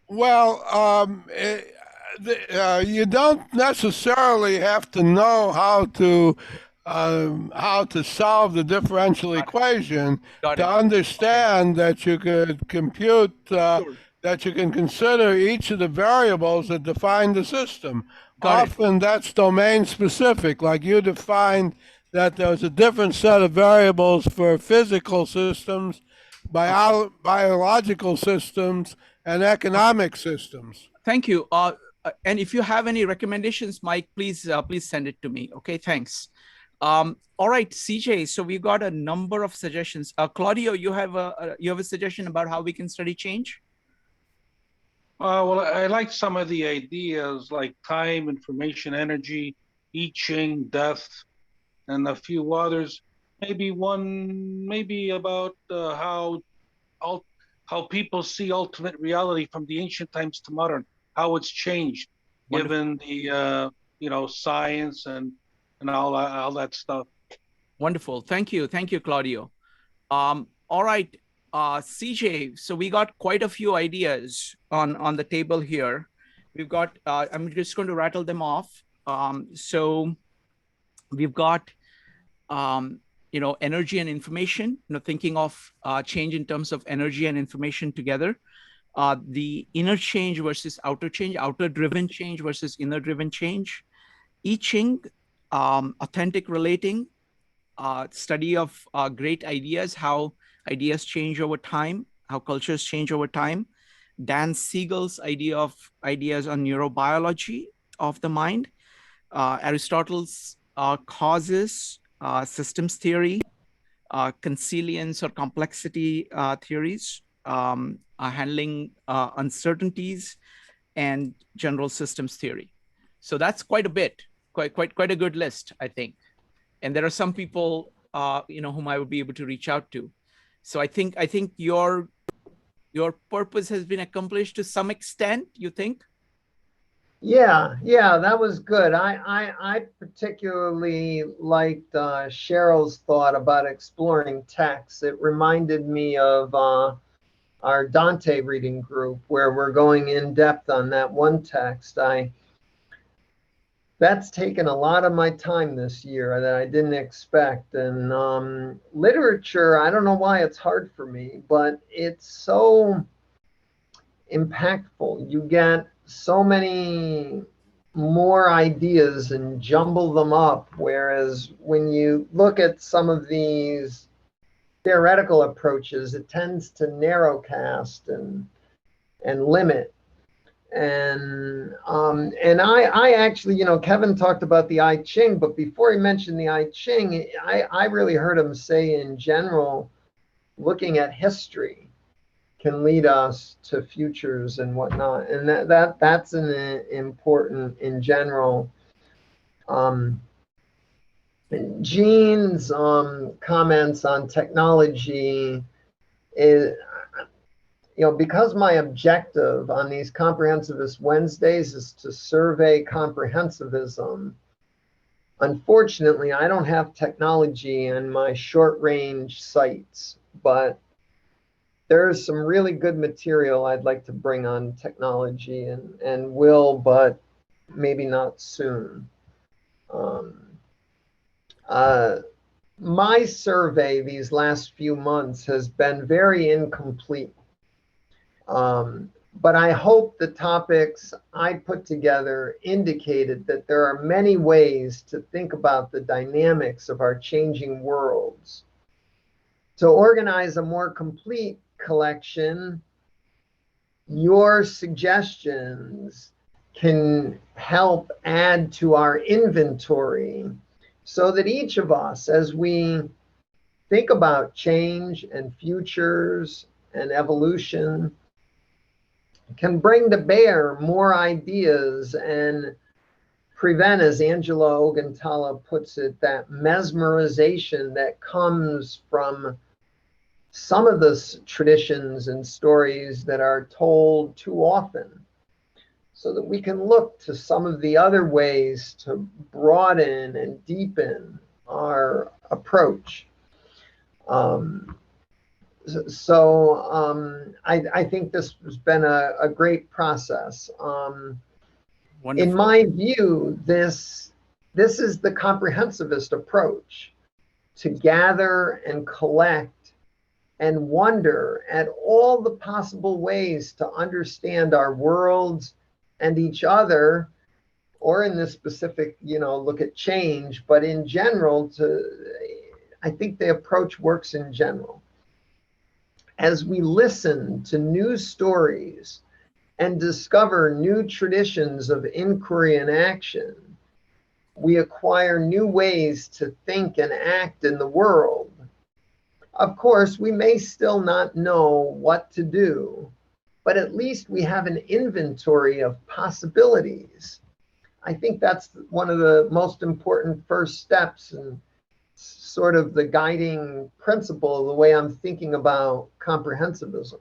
Well, you don't necessarily have to know how to solve the differential equation to understand that you could compute, that you can consider each of the variables that define the system. Often that's domain specific, like you defined that there's a different set of variables for physical systems, biological systems, and economic systems. Thank you. And if you have any recommendations, Mike, please send it to me. Okay, thanks. All right, CJ. So we've got a number of suggestions. Claudio, you have a suggestion about how we can study change? Well, I like some of the ideas like time, information, energy, I Ching, death, and a few others. Maybe about how people see ultimate reality from the ancient times to modern, how it's changed, given the science and all that stuff. Wonderful. Thank you, Claudio. All right, CJ. So we got quite a few ideas on the table here. We've got. I'm just going to rattle them off. So we've got. Energy and information, thinking of change in terms of energy and information together. The inner change versus outer change, outer-driven change versus inner-driven change. I Ching, authentic relating, study of great ideas, how ideas change over time, how cultures change over time. Dan Siegel's idea of ideas on neurobiology of the mind. Aristotle's causes, systems theory, consilience or complexity theories, handling uncertainties, and general systems theory. So that's quite a bit, quite a good list, I think. And there are some people, whom I would be able to reach out to. So I think your purpose has been accomplished to some extent, you think? Yeah, that was good. I particularly liked Cheryl's thought about exploring text. It reminded me of our Dante reading group, where we're going in depth on that one text. That's taken a lot of my time this year that I didn't expect. And literature, I don't know why it's hard for me, but it's so impactful. You get so many more ideas and jumble them up, whereas when you look at some of these theoretical approaches, it tends to narrowcast and limit. And I actually, Kevin talked about the I Ching, but before he mentioned the I Ching, I really heard him say in general, looking at history can lead us to futures and whatnot, and that's an important in general. Gene's comments on technology is, because my objective on these Comprehensivist Wednesdays is to survey comprehensivism. Unfortunately, I don't have technology in my short-range sites, but there's some really good material I'd like to bring on technology and will, but maybe not soon. My survey these last few months has been very incomplete. But I hope the topics I put together indicated that there are many ways to think about the dynamics of our changing worlds. To organize a more complete collection, your suggestions can help add to our inventory so that each of us, as we think about change and futures and evolution, can bring to bear more ideas and prevent, as Angela Oguntala puts it, that mesmerization that comes from some of the traditions and stories that are told too often, so that we can look to some of the other ways to broaden and deepen our approach. I think this has been a great process. In my view, this is the comprehensivist approach, to gather and collect and wonder at all the possible ways to understand our worlds and each other, or in this specific, look at change, but in general, I think the approach works in general. As we listen to new stories and discover new traditions of inquiry and action, we acquire new ways to think and act in the world. Of course, we may still not know what to do, but at least we have an inventory of possibilities. I think that's one of the most important first steps and sort of the guiding principle of the way I'm thinking about comprehensivism.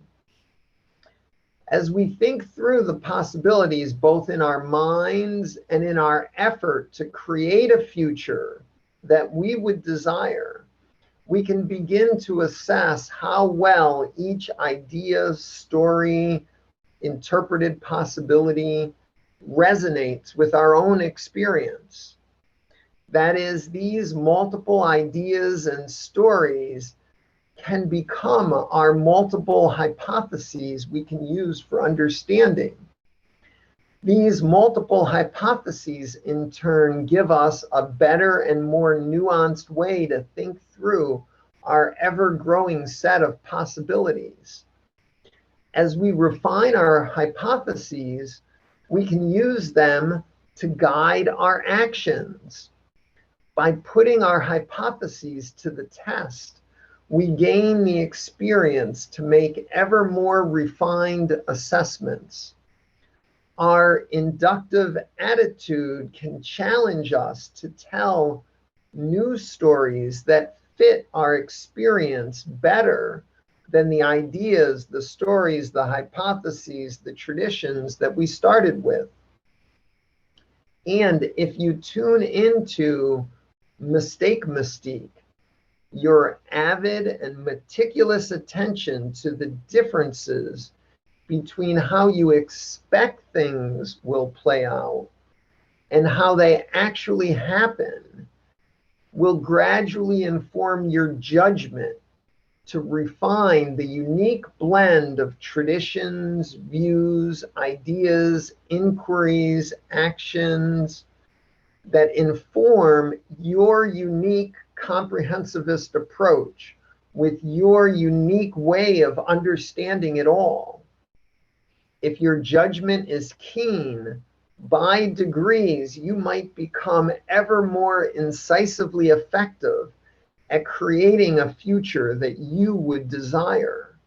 As we think through the possibilities, both in our minds and in our effort to create a future that we would desire, we can begin to assess how well each idea, story, interpreted possibility resonates with our own experience. That is, these multiple ideas and stories can become our multiple hypotheses we can use for understanding. These multiple hypotheses, in turn, give us a better and more nuanced way to think through our ever-growing set of possibilities. As we refine our hypotheses, we can use them to guide our actions. By putting our hypotheses to the test, we gain the experience to make ever more refined assessments. Our inductive attitude can challenge us to tell new stories that fit our experience better than the ideas, the stories, the hypotheses, the traditions that we started with. And if you tune into mystique, your avid and meticulous attention to the differences between how you expect things will play out and how they actually happen, will gradually inform your judgment to refine the unique blend of traditions, views, ideas, inquiries, actions that inform your unique comprehensivist approach with your unique way of understanding it all. If your judgment is keen, by degrees, you might become ever more incisively effective at creating a future that you would desire.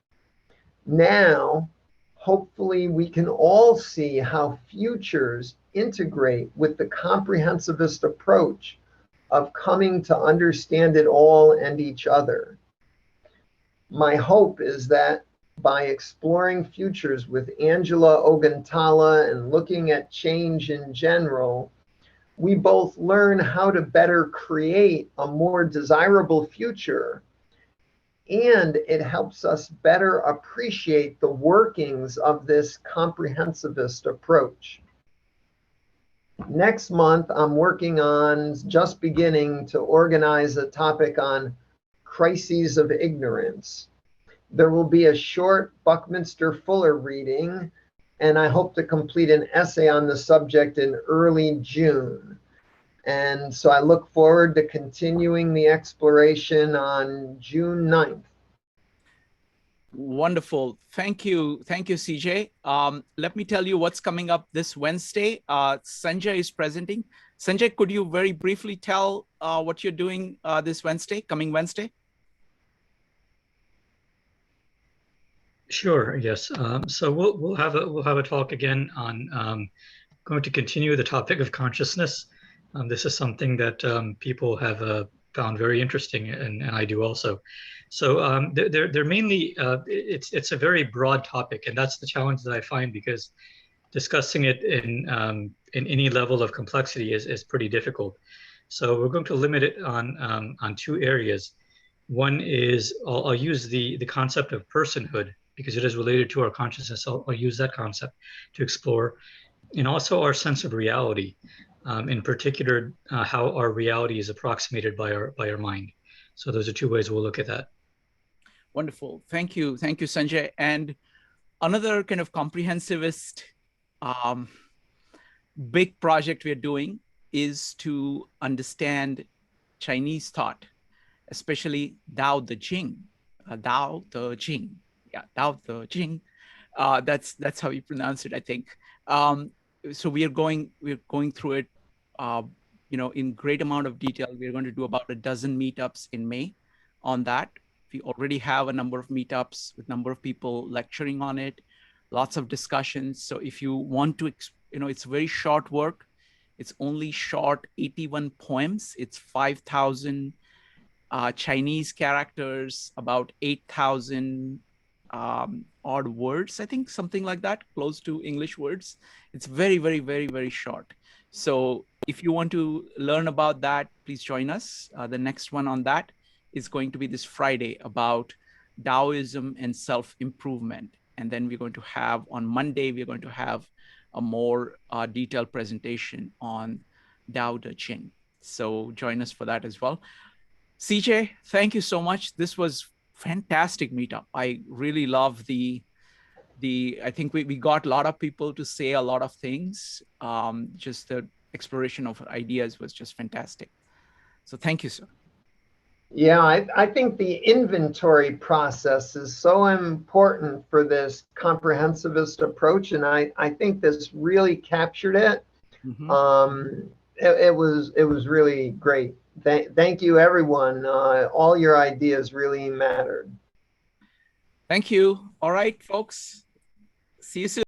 Now, hopefully, we can all see how futures integrate with the comprehensivist approach of coming to understand it all and each other. My hope is that by exploring futures with Angela Oguntala and looking at change in general, we both learn how to better create a more desirable future, and it helps us better appreciate the workings of this comprehensivist approach. Next month, I'm working on just beginning to organize a topic on crises of ignorance. There will be a short Buckminster Fuller reading and I hope to complete an essay on the subject in early June. And so I look forward to continuing the exploration on June 9th. Wonderful. Thank you. Thank you, CJ. Let me tell you what's coming up this Wednesday. Sanjay is presenting. Sanjay, could you very briefly tell what you're doing this Wednesday, coming Wednesday? Sure. Yes. So we'll have a talk again on going to continue the topic of consciousness. This is something that people have found very interesting, and I do also. So they're mainly it's a very broad topic, and that's the challenge that I find, because discussing it in any level of complexity is pretty difficult. So we're going to limit it on two areas. One is I'll use the concept of personhood, because it is related to our consciousness. I'll use that concept to explore, and also our sense of reality, in particular, how our reality is approximated by our mind. So those are two ways we'll look at that. Wonderful. Thank you, Sanjay. And another kind of comprehensivist big project we're doing is to understand Chinese thought, especially Dao De Jing. Dao De Jing. Yeah, Dao De Jing. That's how you pronounce it, I think. So we're going through it, in great amount of detail. We're going to do about a dozen meetups in May on that. We already have a number of meetups with a number of people lecturing on it, lots of discussions. So if you want to, it's very short work. It's only short 81 poems. It's 5,000 Chinese characters, about 8,000 odd words, I think, something like that, close to English words. It's very, very, very, very short. So if you want to learn about that, please join us. The next one on that is going to be this Friday about Taoism and self-improvement. And then we're going to have, on Monday, we're going to have a more detailed presentation on Dao De Jing. So join us for that as well. CJ, thank you so much. This was fantastic meetup. I really love I think we got a lot of people to say a lot of things. Just the exploration of ideas was just fantastic. So thank you, sir. Yeah, I think the inventory process is so important for this comprehensivist approach, and I think this really captured it. Mm-hmm. It was really great. Thank you, everyone. All your ideas really mattered. Thank you. All right, folks. See you soon.